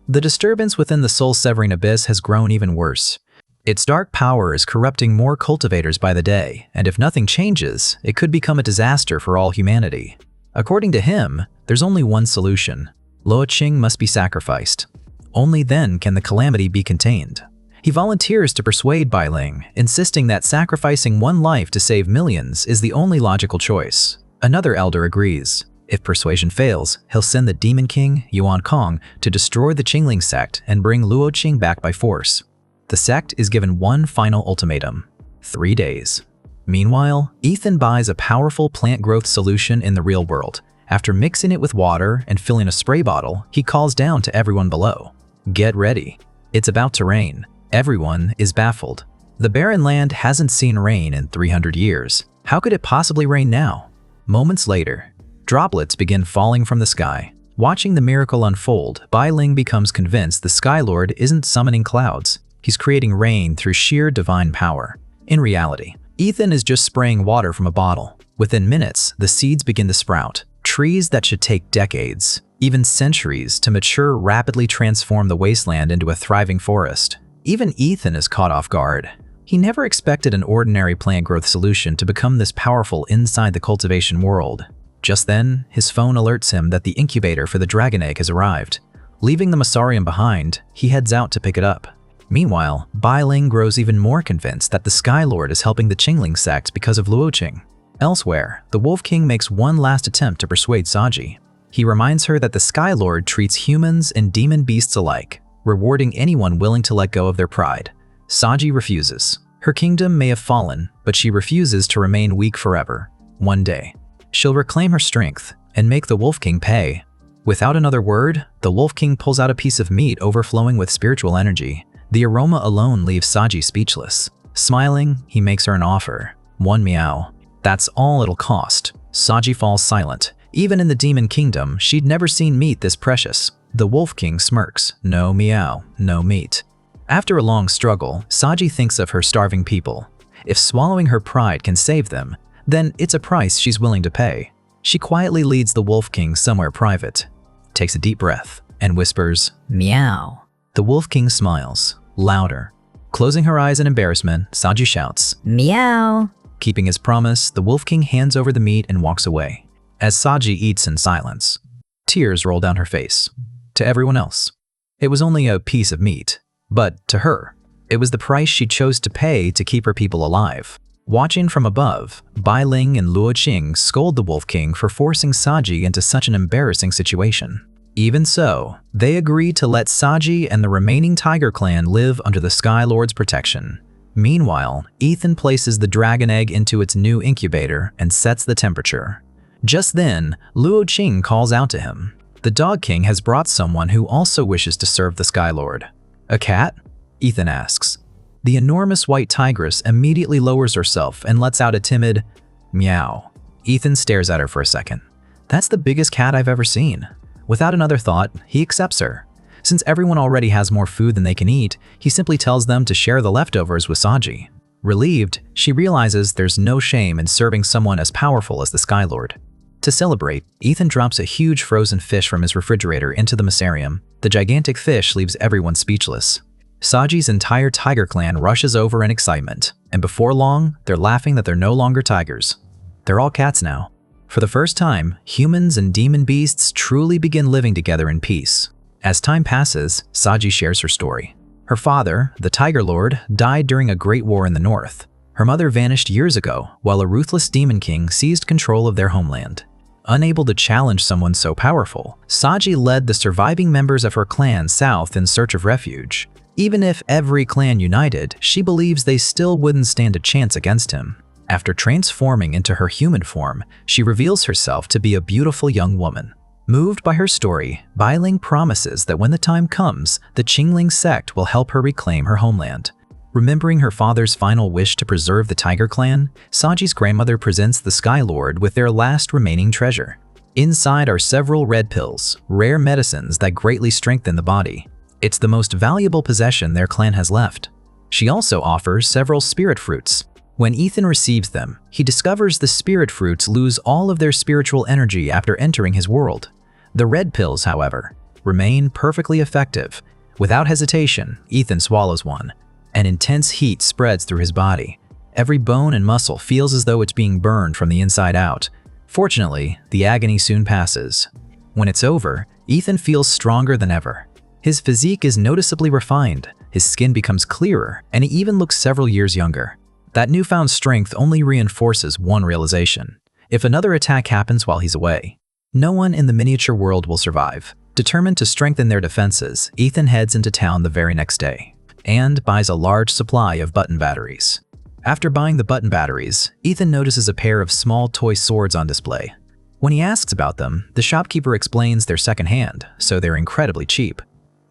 The disturbance within the soul-severing abyss has grown even worse. Its dark power is corrupting more cultivators by the day, and if nothing changes, it could become a disaster for all humanity. According to him, there's only one solution. Luo Qing must be sacrificed. Only then can the calamity be contained. He volunteers to persuade Bai Ling, insisting that sacrificing one life to save millions is the only logical choice. Another elder agrees. If persuasion fails, he'll send the Demon King, Yuan Kong, to destroy the Qingling sect and bring Luo Qing back by force. The sect is given one final ultimatum: 3 days. Meanwhile, Ethan buys a powerful plant growth solution in the real world. After mixing it with water and filling a spray bottle, he calls down to everyone below. Get ready. It's about to rain. Everyone is baffled. The barren land hasn't seen rain in 300 years. How could it possibly rain now? Moments later, droplets begin falling from the sky. Watching the miracle unfold, Bai Ling becomes convinced the Sky Lord isn't summoning clouds. He's creating rain through sheer divine power. In reality, Ethan is just spraying water from a bottle. Within minutes, the seeds begin to sprout. Trees that should take decades, even centuries, to mature rapidly transform the wasteland into a thriving forest. Even Ethan is caught off guard. He never expected an ordinary plant growth solution to become this powerful inside the cultivation world. Just then, his phone alerts him that the incubator for the dragon egg has arrived. Leaving the Masarium behind, he heads out to pick it up. Meanwhile, Bai Ling grows even more convinced that the Sky Lord is helping the Qingling sect because of Luo Qing. Elsewhere, the Wolf King makes one last attempt to persuade Saji. He reminds her that the Sky Lord treats humans and demon beasts alike, rewarding anyone willing to let go of their pride. Saji refuses. Her kingdom may have fallen, but she refuses to remain weak forever. One day, she'll reclaim her strength and make the Wolf King pay. Without another word, the Wolf King pulls out a piece of meat overflowing with spiritual energy. The aroma alone leaves Saji speechless. Smiling, he makes her an offer. 1 meow. That's all it'll cost. Saji falls silent. Even in the Demon Kingdom, she'd never seen meat this precious. The Wolf King smirks. No meow, no meat. After a long struggle, Saji thinks of her starving people. If swallowing her pride can save them, then it's a price she's willing to pay. She quietly leads the Wolf King somewhere private, takes a deep breath, and whispers, "Meow." The Wolf King smiles, louder. Closing her eyes in embarrassment, Saji shouts, "Meow." Keeping his promise, the Wolf King hands over the meat and walks away. As Saji eats in silence, tears roll down her face. To everyone else, it was only a piece of meat. But to her, it was the price she chose to pay to keep her people alive. Watching from above, Bai Ling and Luo Qing scold the Wolf King for forcing Saji into such an embarrassing situation. Even so, they agree to let Saji and the remaining Tiger clan live under the Sky Lord's protection. Meanwhile, Ethan places the dragon egg into its new incubator and sets the temperature. Just then, Luo Qing calls out to him. The Dog King has brought someone who also wishes to serve the Sky Lord. "A cat?" Ethan asks. The enormous white tigress immediately lowers herself and lets out a timid meow. Ethan stares at her for a second. "That's the biggest cat I've ever seen." Without another thought, he accepts her. Since everyone already has more food than they can eat, he simply tells them to share the leftovers with Saji. Relieved, she realizes there's no shame in serving someone as powerful as the Sky Lord. To celebrate, Ethan drops a huge frozen fish from his refrigerator into the Masarium. The gigantic fish leaves everyone speechless. Saji's entire tiger clan rushes over in excitement, and before long, they're laughing that they're no longer tigers. They're all cats now. For the first time, humans and demon beasts truly begin living together in peace. As time passes, Saji shares her story. Her father, the Tiger Lord, died during a great war in the north. Her mother vanished years ago, while a ruthless demon king seized control of their homeland. Unable to challenge someone so powerful, Saji led the surviving members of her clan south in search of refuge. Even if every clan united, she believes they still wouldn't stand a chance against him. After transforming into her human form, she reveals herself to be a beautiful young woman. Moved by her story, Bai Ling promises that when the time comes, the Qingling sect will help her reclaim her homeland. Remembering her father's final wish to preserve the Tiger Clan, Saji's grandmother presents the Sky Lord with their last remaining treasure. Inside are several red pills, rare medicines that greatly strengthen the body. It's the most valuable possession their clan has left. She also offers several spirit fruits. When Ethan receives them, he discovers the spirit fruits lose all of their spiritual energy after entering his world. The red pills, however, remain perfectly effective. Without hesitation, Ethan swallows one. An intense heat spreads through his body. Every bone and muscle feels as though it's being burned from the inside out. Fortunately, the agony soon passes. When it's over, Ethan feels stronger than ever. His physique is noticeably refined, his skin becomes clearer, and he even looks several years younger. That newfound strength only reinforces one realization. If another attack happens while he's away, no one in the miniature world will survive. Determined to strengthen their defenses, Ethan heads into town the very next day and buys a large supply of button batteries. After buying the button batteries, Ethan notices a pair of small toy swords on display. When he asks about them, the shopkeeper explains they're secondhand, so they're incredibly cheap.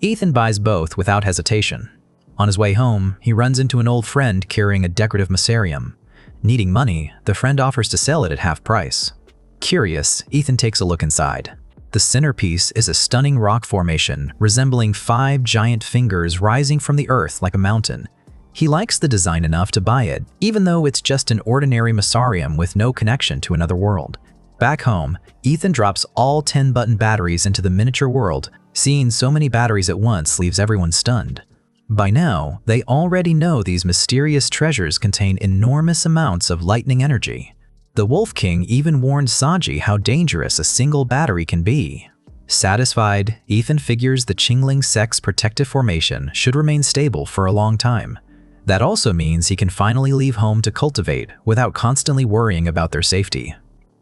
Ethan buys both without hesitation. On his way home, he runs into an old friend carrying a decorative missarium. Needing money, the friend offers to sell it at half price. Curious, Ethan takes a look inside. The centerpiece is a stunning rock formation resembling 5 giant fingers rising from the earth like a mountain. He likes the design enough to buy it, even though it's just an ordinary missarium with no connection to another world. Back home, Ethan drops all 10 button batteries into the miniature world. Seeing so many batteries at once leaves everyone stunned. By now, they already know these mysterious treasures contain enormous amounts of lightning energy. The Wolf King even warned Saji how dangerous a single battery can be. Satisfied, Ethan figures the Qingling sect's protective formation should remain stable for a long time. That also means he can finally leave home to cultivate without constantly worrying about their safety.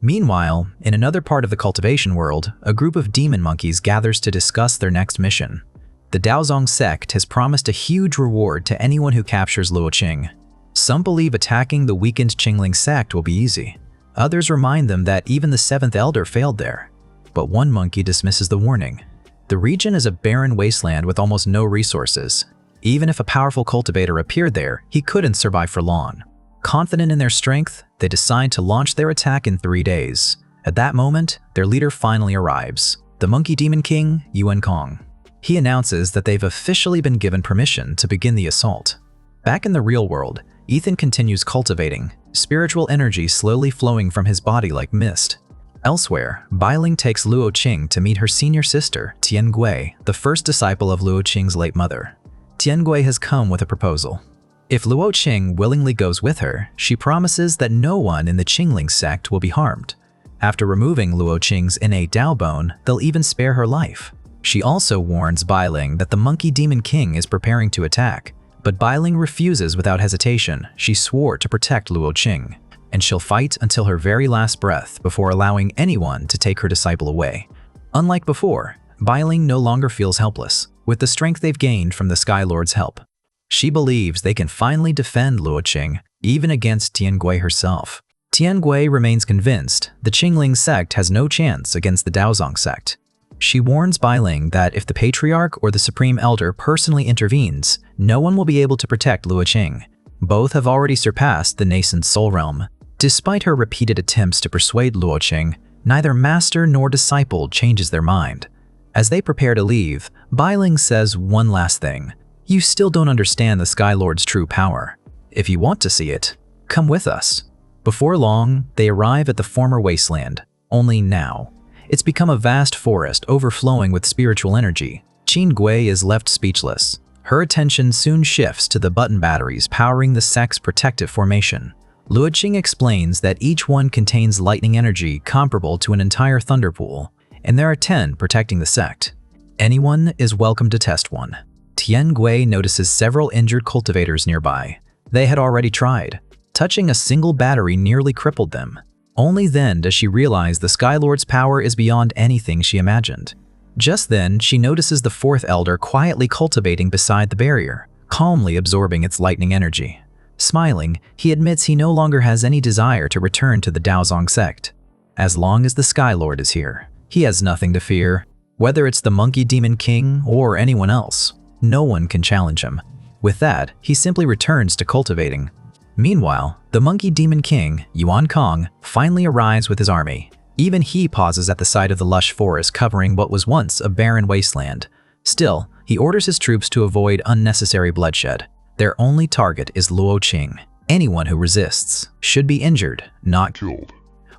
Meanwhile, in another part of the cultivation world, a group of demon monkeys gathers to discuss their next mission. The Daozong sect has promised a huge reward to anyone who captures Luo Qing. Some believe attacking the weakened Qingling sect will be easy. Others remind them that even the 7th elder failed there. But one monkey dismisses the warning. The region is a barren wasteland with almost no resources. Even if a powerful cultivator appeared there, he couldn't survive for long. Confident in their strength, they decide to launch their attack in 3 days. At that moment, their leader finally arrives, the Monkey Demon King, Yuan Kong. He announces that they've officially been given permission to begin the assault. Back in the real world, Ethan continues cultivating, spiritual energy slowly flowing from his body like mist. Elsewhere, Bai Ling takes Luo Qing to meet her senior sister, Tian Gui, the first disciple of Luo Qing's late mother. Tian Gui has come with a proposal. If Luo Qing willingly goes with her, she promises that no one in the Qingling sect will be harmed. After removing Luo Qing's innate Dao bone, they'll even spare her life. She also warns Bai Ling that the Monkey Demon King is preparing to attack. But Bai Ling refuses without hesitation. She swore to protect Luo Qing, and she'll fight until her very last breath before allowing anyone to take her disciple away. Unlike before, Bai Ling no longer feels helpless, with the strength they've gained from the Sky Lord's help. She believes they can finally defend Luo Qing, even against Tian Gui herself. Tian Gui remains convinced the Qingling sect has no chance against the Daozong sect. She warns Bai Ling that if the Patriarch or the Supreme Elder personally intervenes, no one will be able to protect Luo Qing. Both have already surpassed the nascent Soul Realm. Despite her repeated attempts to persuade Luo Qing, neither master nor disciple changes their mind. As they prepare to leave, Bai Ling says one last thing. You still don't understand the Sky Lord's true power. If you want to see it, come with us. Before long, they arrive at the former wasteland. Only now, it's become a vast forest overflowing with spiritual energy. Qin Gui is left speechless. Her attention soon shifts to the button batteries powering the sect's protective formation. Luo Qing explains that each one contains lightning energy comparable to an entire thunder pool, and there are 10 protecting the sect. Anyone is welcome to test one. Tian Gui notices several injured cultivators nearby. They had already tried. Touching a single battery nearly crippled them. Only then does she realize the Sky Lord's power is beyond anything she imagined. Just then, she notices the 4th elder quietly cultivating beside the barrier, calmly absorbing its lightning energy. Smiling, he admits he no longer has any desire to return to the Daozong sect. As long as the Sky Lord is here, he has nothing to fear. Whether it's the Monkey Demon King or anyone else, no one can challenge him. With that, he simply returns to cultivating. Meanwhile, the Monkey Demon King, Yuan Kong, finally arrives with his army. Even he pauses at the sight of the lush forest covering what was once a barren wasteland. Still, he orders his troops to avoid unnecessary bloodshed. Their only target is Luo Qing. Anyone who resists should be injured, not killed.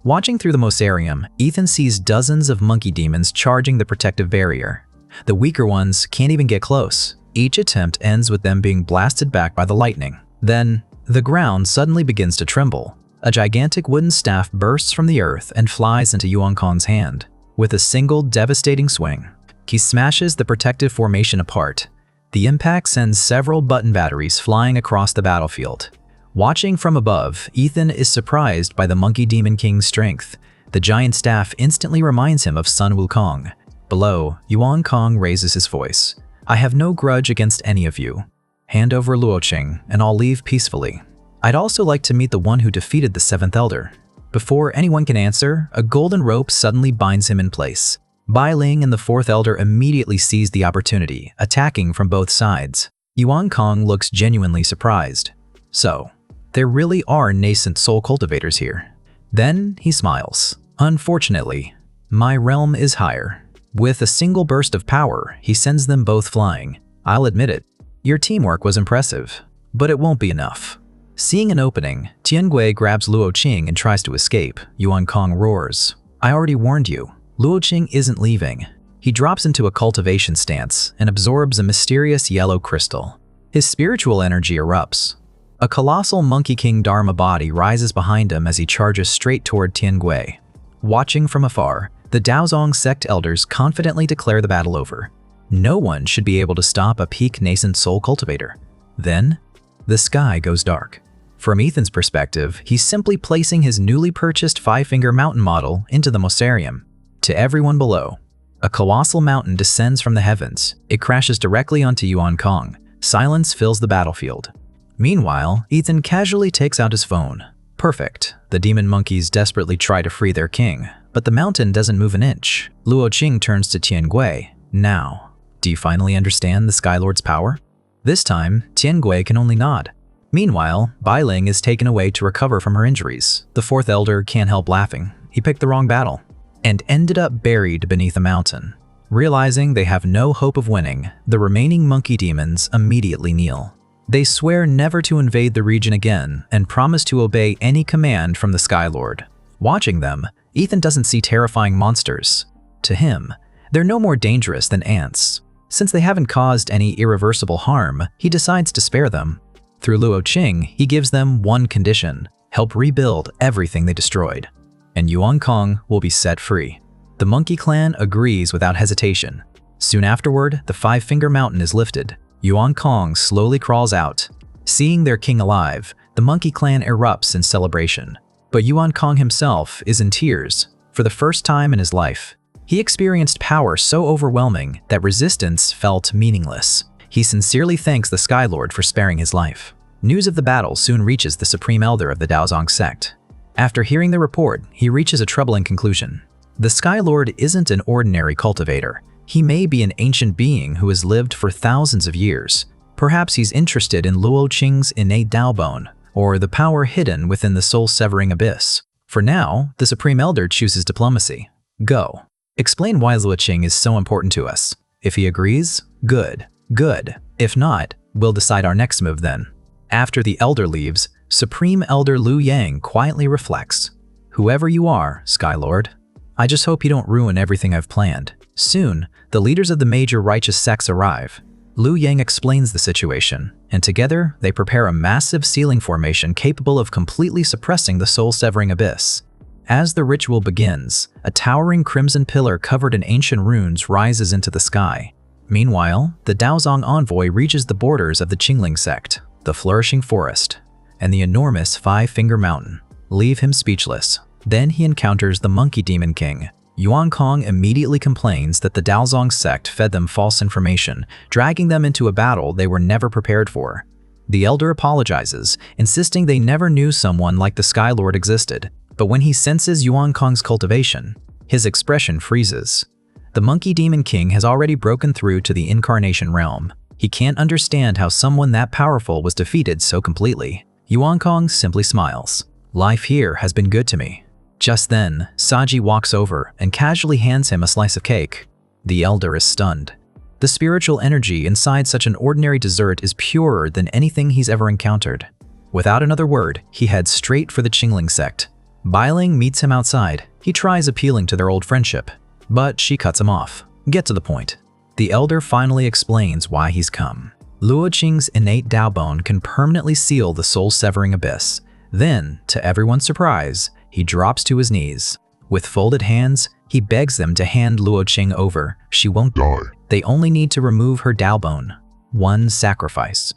Watching through the Mosarium, Ethan sees dozens of monkey demons charging the protective barrier. The weaker ones can't even get close. Each attempt ends with them being blasted back by the lightning. Then, the ground suddenly begins to tremble. A gigantic wooden staff bursts from the earth and flies into Yuan Kong's hand. With a single devastating swing, he smashes the protective formation apart. The impact sends several button batteries flying across the battlefield. Watching from above, Ethan is surprised by the Monkey Demon King's strength. The giant staff instantly reminds him of Sun Wukong. Below, Yuan Kong raises his voice. "I have no grudge against any of you. Hand over Luo Qing, and I'll leave peacefully. I'd also like to meet the one who defeated the Seventh Elder." Before anyone can answer, a golden rope suddenly binds him in place. Bai Ling and the Fourth Elder immediately seize the opportunity, attacking from both sides. Yuan Kong looks genuinely surprised. So, there really are nascent soul cultivators here. Then he smiles. "Unfortunately, my realm is higher." With a single burst of power, he sends them both flying. "I'll admit it, your teamwork was impressive, but it won't be enough." Seeing an opening, Tiangui grabs Luo Qing and tries to escape. Yuan Kong roars, "I already warned you. Luo Qing isn't leaving." He drops into a cultivation stance and absorbs a mysterious yellow crystal. His spiritual energy erupts. A colossal Monkey King Dharma body rises behind him as he charges straight toward Tiangui. Watching from afar, the Daozong sect elders confidently declare the battle over. No one should be able to stop a peak nascent soul cultivator. Then, the sky goes dark. From Ethan's perspective, he's simply placing his newly purchased five-finger mountain model into the Mosarium. To everyone below, a colossal mountain descends from the heavens. It crashes directly onto Yuan Kong. Silence fills the battlefield. Meanwhile, Ethan casually takes out his phone. Perfect. The demon monkeys desperately try to free their king, but the mountain doesn't move an inch. Luo Qing turns to Tiangui. "Now, do you finally understand the Sky Lord's power?" This time, Tiangui can only nod. Meanwhile, Bai Ling is taken away to recover from her injuries. The Fourth Elder can't help laughing. He picked the wrong battle and ended up buried beneath a mountain. Realizing they have no hope of winning, the remaining monkey demons immediately kneel. They swear never to invade the region again and promise to obey any command from the Sky Lord. Watching them, Ethan doesn't see terrifying monsters. To him, they're no more dangerous than ants. Since they haven't caused any irreversible harm, he decides to spare them. Through Luo Qing, he gives them one condition: help rebuild everything they destroyed, and Yuan Kong will be set free. The Monkey Clan agrees without hesitation. Soon afterward, the Five-Finger Mountain is lifted. Yuan Kong slowly crawls out. Seeing their king alive, the Monkey Clan erupts in celebration. But Yuan Kong himself is in tears. For the first time in his life, he experienced power so overwhelming that resistance felt meaningless. He sincerely thanks the Sky Lord for sparing his life. News of the battle soon reaches the Supreme Elder of the Daozong sect. After hearing the report, he reaches a troubling conclusion. The Sky Lord isn't an ordinary cultivator. He may be an ancient being who has lived for thousands of years. Perhaps he's interested in Luo Qing's innate Dao bone, or the power hidden within the soul-severing abyss. For now, the Supreme Elder chooses diplomacy. Go. Explain why Luo Qing is so important to us. If he agrees, good. Good. If not, we'll decide our next move then. After the Elder leaves, Supreme Elder Liu Yang quietly reflects. Whoever you are, Sky Lord, I just hope you don't ruin everything I've planned. Soon, the leaders of the major righteous sects arrive. Liu Yang explains the situation, and together they prepare a massive ceiling formation capable of completely suppressing the soul-severing abyss. As the ritual begins, a towering crimson pillar covered in ancient runes rises into the sky. Meanwhile, the Daozong envoy reaches the borders of the Qingling sect. The flourishing forest and the enormous Five-Finger Mountain leave him speechless. Then he encounters the Monkey Demon King. Yuan Kong immediately complains that the Daozong sect fed them false information, dragging them into a battle they were never prepared for. The elder apologizes, insisting they never knew someone like the Sky Lord existed. But when he senses Yuan Kong's cultivation, his expression freezes. The Monkey Demon King has already broken through to the incarnation realm. He can't understand how someone that powerful was defeated so completely. Yuan Kong simply smiles. Life here has been good to me. Just then, Saji walks over and casually hands him a slice of cake. The elder is stunned. The spiritual energy inside such an ordinary dessert is purer than anything he's ever encountered. Without another word, he heads straight for the Qingling sect. Bailing meets him outside. He tries appealing to their old friendship, but she cuts him off. Get to the point. The elder finally explains why he's come. Luo Qing's innate Dao bone can permanently seal the soul-severing abyss. Then, to everyone's surprise, he drops to his knees. With folded hands, he begs them to hand Luo Qing over. She won't die. They only need to remove her Dao bone. One sacrifice.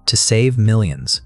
To save millions.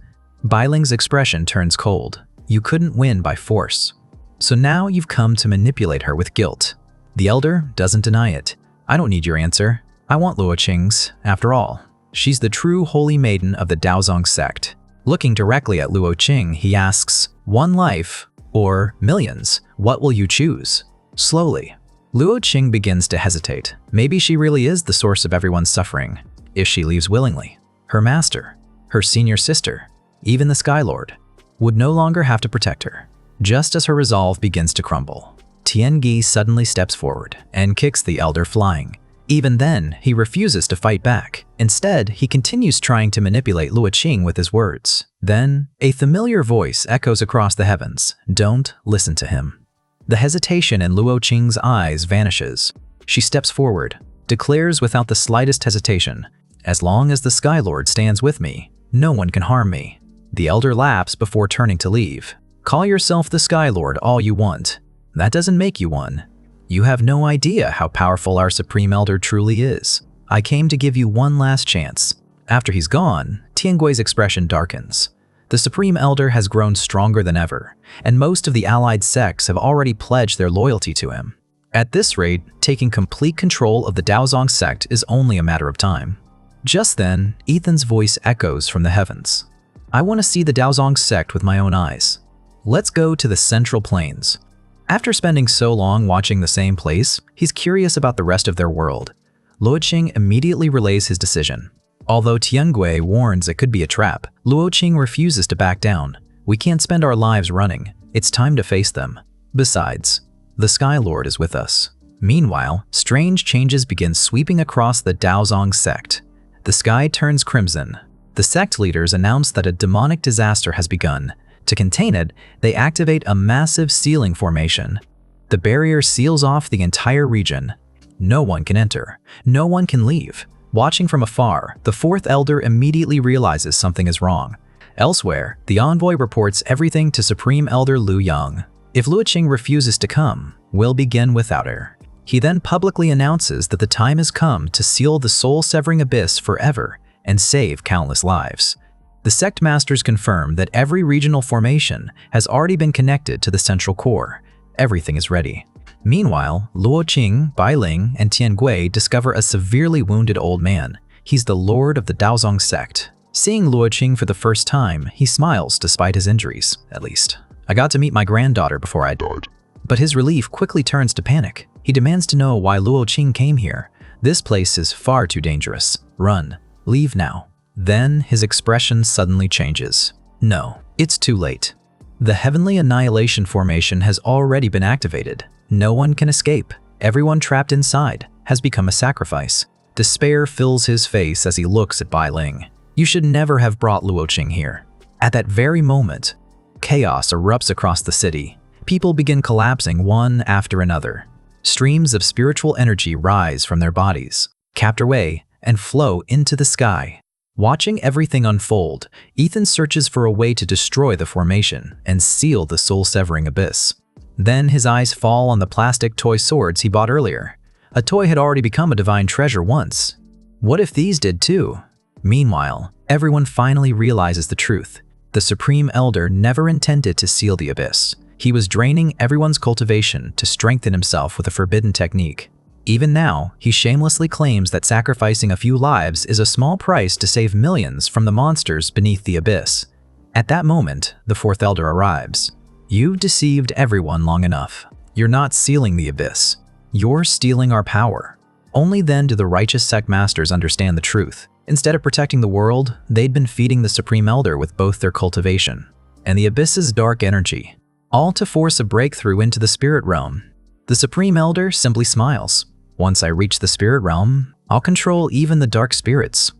Bailing's expression turns cold. You couldn't win by force. So now you've come to manipulate her with guilt. The elder doesn't deny it. I don't need your answer. I want Luo Qing's, after all. She's the true holy maiden of the Daozong sect. Looking directly at Luo Qing, he asks, one life or millions, what will you choose? Slowly, Luo Qing begins to hesitate. Maybe she really is the source of everyone's suffering, if she leaves willingly. Her master, her senior sister, even the Sky Lord, would no longer have to protect her. Just as her resolve begins to crumble, Tiangi suddenly steps forward and kicks the elder flying. Even then, he refuses to fight back. Instead, he continues trying to manipulate Luo Qing with his words. Then, a familiar voice echoes across the heavens. Don't listen to him. The hesitation in Luo Qing's eyes vanishes. She steps forward, declares without the slightest hesitation, as long as the Sky Lord stands with me, no one can harm me. The elder laughs before turning to leave. Call yourself the Sky Lord all you want. That doesn't make you one. You have no idea how powerful our Supreme Elder truly is. I came to give you one last chance. After he's gone, Tiangui's expression darkens. The Supreme Elder has grown stronger than ever, and most of the allied sects have already pledged their loyalty to him. At this rate, taking complete control of the Daozong sect is only a matter of time. Just then, Ethan's voice echoes from the heavens. I want to see the Daozong sect with my own eyes. Let's go to the Central Plains. After spending so long watching the same place, he's curious about the rest of their world. Luo Qing immediately relays his decision. Although Tiangui warns it could be a trap, Luo Qing refuses to back down. We can't spend our lives running. It's time to face them. Besides, the Sky Lord is with us. Meanwhile, strange changes begin sweeping across the Daozong sect. The sky turns crimson. The sect leaders announce that a demonic disaster has begun. To contain it, they activate a massive sealing formation. The barrier seals off the entire region. No one can enter. No one can leave. Watching from afar, the fourth elder immediately realizes something is wrong. Elsewhere, the envoy reports everything to Supreme Elder Lu Yang. If Luo Qing refuses to come, we'll begin without her. He then publicly announces that the time has come to seal the soul-severing abyss forever and save countless lives. The sect masters confirm that every regional formation has already been connected to the central core. Everything is ready. Meanwhile, Luo Qing, Bailing, and Tiangui discover a severely wounded old man. He's the lord of the Daozong sect. Seeing Luo Qing for the first time, he smiles despite his injuries, at least. I got to meet my granddaughter before I died. But his relief quickly turns to panic. He demands to know why Luo Qing came here. This place is far too dangerous. Run. Leave now. Then his expression suddenly changes. No, it's too late. The Heavenly Annihilation formation has already been activated. No one can escape. Everyone trapped inside has become a sacrifice. Despair fills his face as he looks at Bai Ling. You should never have brought Luo Qing here. At that very moment, chaos erupts across the city. People begin collapsing one after another. Streams of spiritual energy rise from their bodies, capture away, and flow into the sky. Watching everything unfold, Ethan searches for a way to destroy the formation and seal the soul-severing abyss. Then his eyes fall on the plastic toy swords he bought earlier. A toy had already become a divine treasure once. What if these did too? Meanwhile, everyone finally realizes the truth. The Supreme Elder never intended to seal the abyss. He was draining everyone's cultivation to strengthen himself with a forbidden technique. Even now, he shamelessly claims that sacrificing a few lives is a small price to save millions from the monsters beneath the abyss. At that moment, the fourth elder arrives. You've deceived everyone long enough. You're not sealing the abyss. You're stealing our power. Only then do the righteous sect masters understand the truth. Instead of protecting the world, they'd been feeding the Supreme Elder with both their cultivation and the abyss's dark energy, all to force a breakthrough into the spirit realm. The Supreme Elder simply smiles. Once I reach the spirit realm, I'll control even the dark spirits.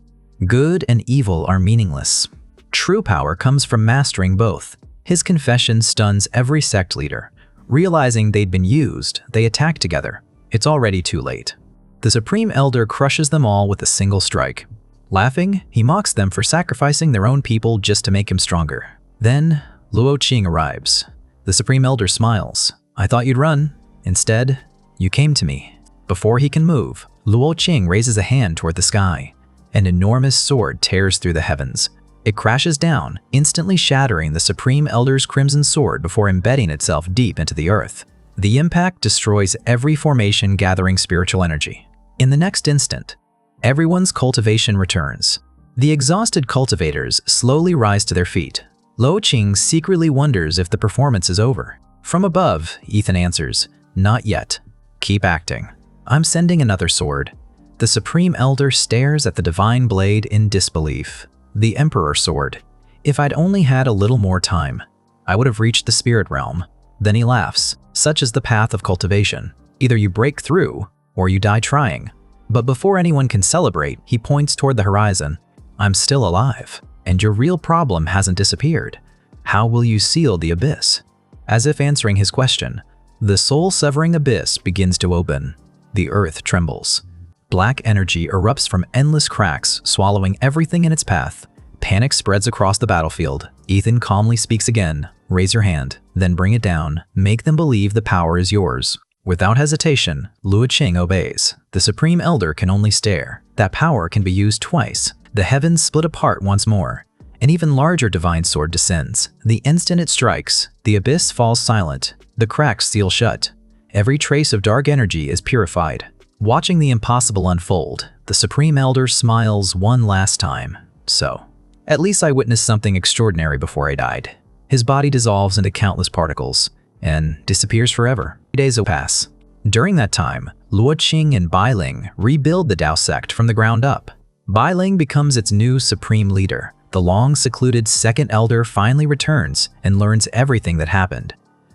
Good and evil are meaningless. True power comes from mastering both. His confession stuns every sect leader. Realizing they'd been used, they attack together. It's already too late. The Supreme Elder crushes them all with a single strike. Laughing, he mocks them for sacrificing their own people just to make him stronger. Then, Luo Qing arrives. The Supreme Elder smiles. I thought you'd run. Instead, you came to me. Before he can move, Luo Qing raises a hand toward the sky. An enormous sword tears through the heavens. It crashes down, instantly shattering the Supreme Elder's crimson sword before embedding itself deep into the earth. The impact destroys every formation gathering spiritual energy. In the next instant, everyone's cultivation returns. The exhausted cultivators slowly rise to their feet. Luo Qing secretly wonders if the performance is over. From above, Ethan answers, not yet. Keep acting. I'm sending another sword. The Supreme Elder stares at the divine blade in disbelief. The Emperor sword. If I'd only had a little more time, I would have reached the spirit realm. Then he laughs. Such is the path of cultivation. Either you break through, or you die trying. But before anyone can celebrate, he points toward the horizon. I'm still alive, and your real problem hasn't disappeared. How will you seal the abyss? As if answering his question, the soul-severing abyss begins to open. The earth trembles. Black energy erupts from endless cracks, swallowing everything in its path. Panic spreads across the battlefield. Ethan calmly speaks again. Raise your hand, then bring it down. Make them believe the power is yours. Without hesitation, Luo Qing obeys. The Supreme Elder can only stare. That power can be used twice. The heavens split apart once more. An even larger divine sword descends. The instant it strikes, the abyss falls silent. The cracks seal shut. Every trace of dark energy is purified. Watching the impossible unfold, the Supreme Elder smiles one last time. So, at least I witnessed something extraordinary before I died. His body dissolves into countless particles and disappears forever. 3 days will pass. During that time, Luo Qing and Bailing rebuild the Dao sect from the ground up. Bailing becomes its new supreme leader. The long-secluded second elder finally returns and learns everything that happened.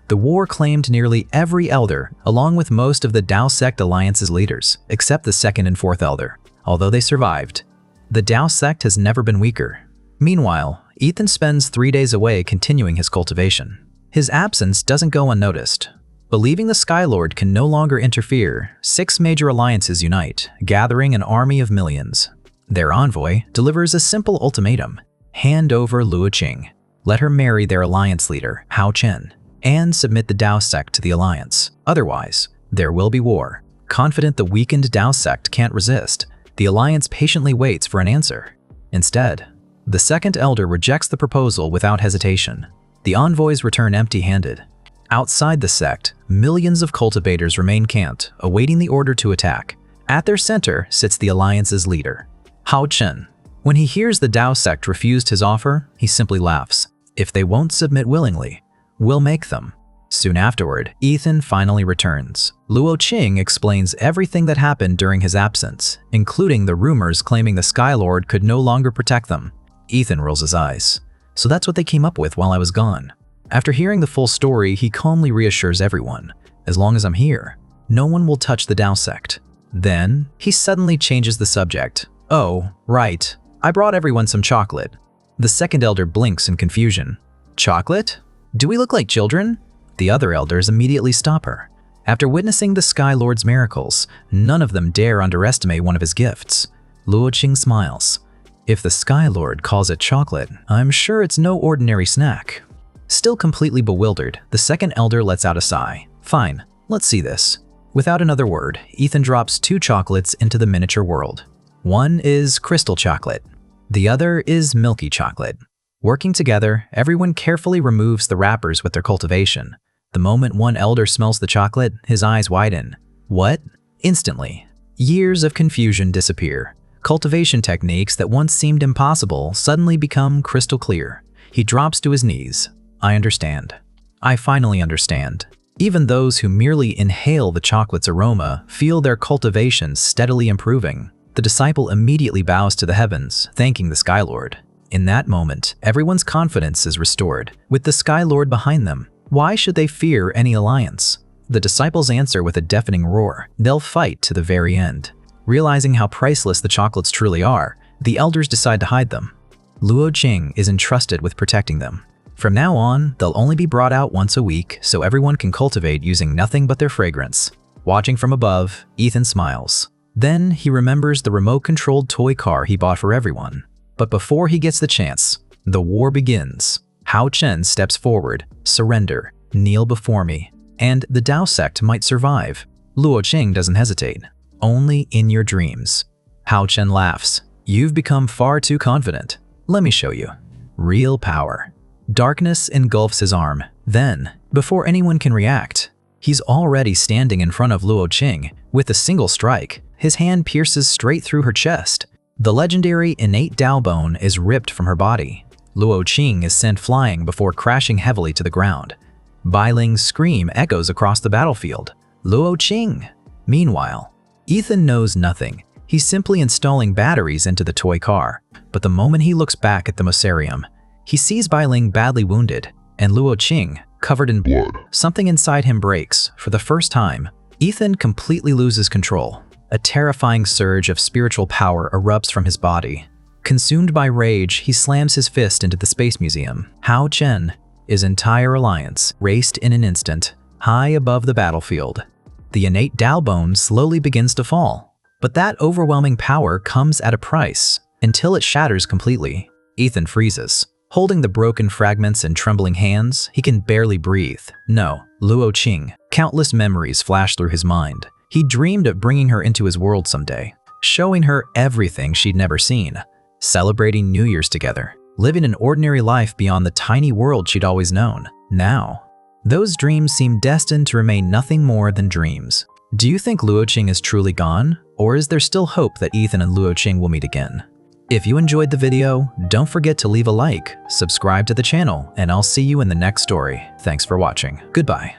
The war claimed nearly every elder, along with most of the Dao sect alliance's leaders, except the second and fourth elder. Although they survived, the Dao sect has never been weaker. Meanwhile, Ethan spends 3 days away continuing his cultivation. His absence doesn't go unnoticed. Believing the Skylord can no longer interfere, 6 major alliances unite, gathering an army of millions. Their envoy delivers a simple ultimatum. Hand over Luo Qing. Let her marry their alliance leader, Hao Chen, and submit the Dao sect to the alliance. Otherwise, there will be war. Confident the weakened Dao sect can't resist, the alliance patiently waits for an answer. Instead, the second elder rejects the proposal without hesitation. The envoys return empty-handed. Outside the sect, millions of cultivators remain camped, awaiting the order to attack. At their center sits the alliance's leader, Hao Chen. When he hears the Dao sect refused his offer, he simply laughs. If they won't submit willingly, we'll make them. Soon afterward, Ethan finally returns. Luo Qing explains everything that happened during his absence, including the rumors claiming the Skylord could no longer protect them. Ethan rolls his eyes. So that's what they came up with while I was gone. After hearing the full story, he calmly reassures everyone. As long as I'm here, no one will touch the Dao sect. Then, he suddenly changes the subject. Oh, right. I brought everyone some chocolate. The second elder blinks in confusion. Chocolate? Do we look like children? The other elders immediately stop her. After witnessing the Skylord's miracles, none of them dare underestimate one of his gifts. Luo Qing smiles. If the Skylord calls it chocolate, I'm sure it's no ordinary snack. Still completely bewildered, the second elder lets out a sigh. Fine, let's see this. Without another word, Ethan drops 2 chocolates into the miniature world. One is crystal chocolate. The other is milky chocolate. Working together, everyone carefully removes the wrappers with their cultivation. The moment one elder smells the chocolate, his eyes widen. What? Instantly, years of confusion disappear. Cultivation techniques that once seemed impossible suddenly become crystal clear. He drops to his knees. I understand. I finally understand. Even those who merely inhale the chocolate's aroma feel their cultivation steadily improving. The disciple immediately bows to the heavens, thanking the Sky Lord. In that moment, everyone's confidence is restored, with the Sky Lord behind them. Why should they fear any alliance? The disciples answer with a deafening roar. They'll fight to the very end. Realizing how priceless the chocolates truly are, the elders decide to hide them. Luo Qing is entrusted with protecting them. From now on, they'll only be brought out once a week so everyone can cultivate using nothing but their fragrance. Watching from above, Ethan smiles. Then he remembers the remote-controlled toy car he bought for everyone. But before he gets the chance, the war begins. Hao Chen steps forward. Surrender. Kneel before me. And the Dao sect might survive. Luo Qing doesn't hesitate. Only in your dreams. Hao Chen laughs. You've become far too confident. Let me show you. Real power. Darkness engulfs his arm. Then, before anyone can react, he's already standing in front of Luo Qing. With a single strike, his hand pierces straight through her chest. The legendary innate Dao bone is ripped from her body. Luo Qing is sent flying before crashing heavily to the ground. Bai Ling's scream echoes across the battlefield. Luo Qing! Meanwhile, Ethan knows nothing. He's simply installing batteries into the toy car. But the moment he looks back at the Mosarium, he sees Bai Ling badly wounded, and Luo Qing covered in blood. Something inside him breaks. For the first time, Ethan completely loses control. A terrifying surge of spiritual power erupts from his body. Consumed by rage, he slams his fist into the Space Museum. Hao Chen, his entire alliance, raced in an instant, high above the battlefield. The innate Dao bone slowly begins to fall. But that overwhelming power comes at a price. Until it shatters completely, Ethan freezes. Holding the broken fragments in trembling hands, he can barely breathe. No, Luo Qing. Countless memories flash through his mind. He dreamed of bringing her into his world someday, showing her everything she'd never seen, celebrating New Year's together, living an ordinary life beyond the tiny world she'd always known. Now, those dreams seem destined to remain nothing more than dreams. Do you think Luo Qing is truly gone, or is there still hope that Ethan and Luo Qing will meet again? If you enjoyed the video, don't forget to leave a like, subscribe to the channel, and I'll see you in the next story. Thanks for watching. Goodbye.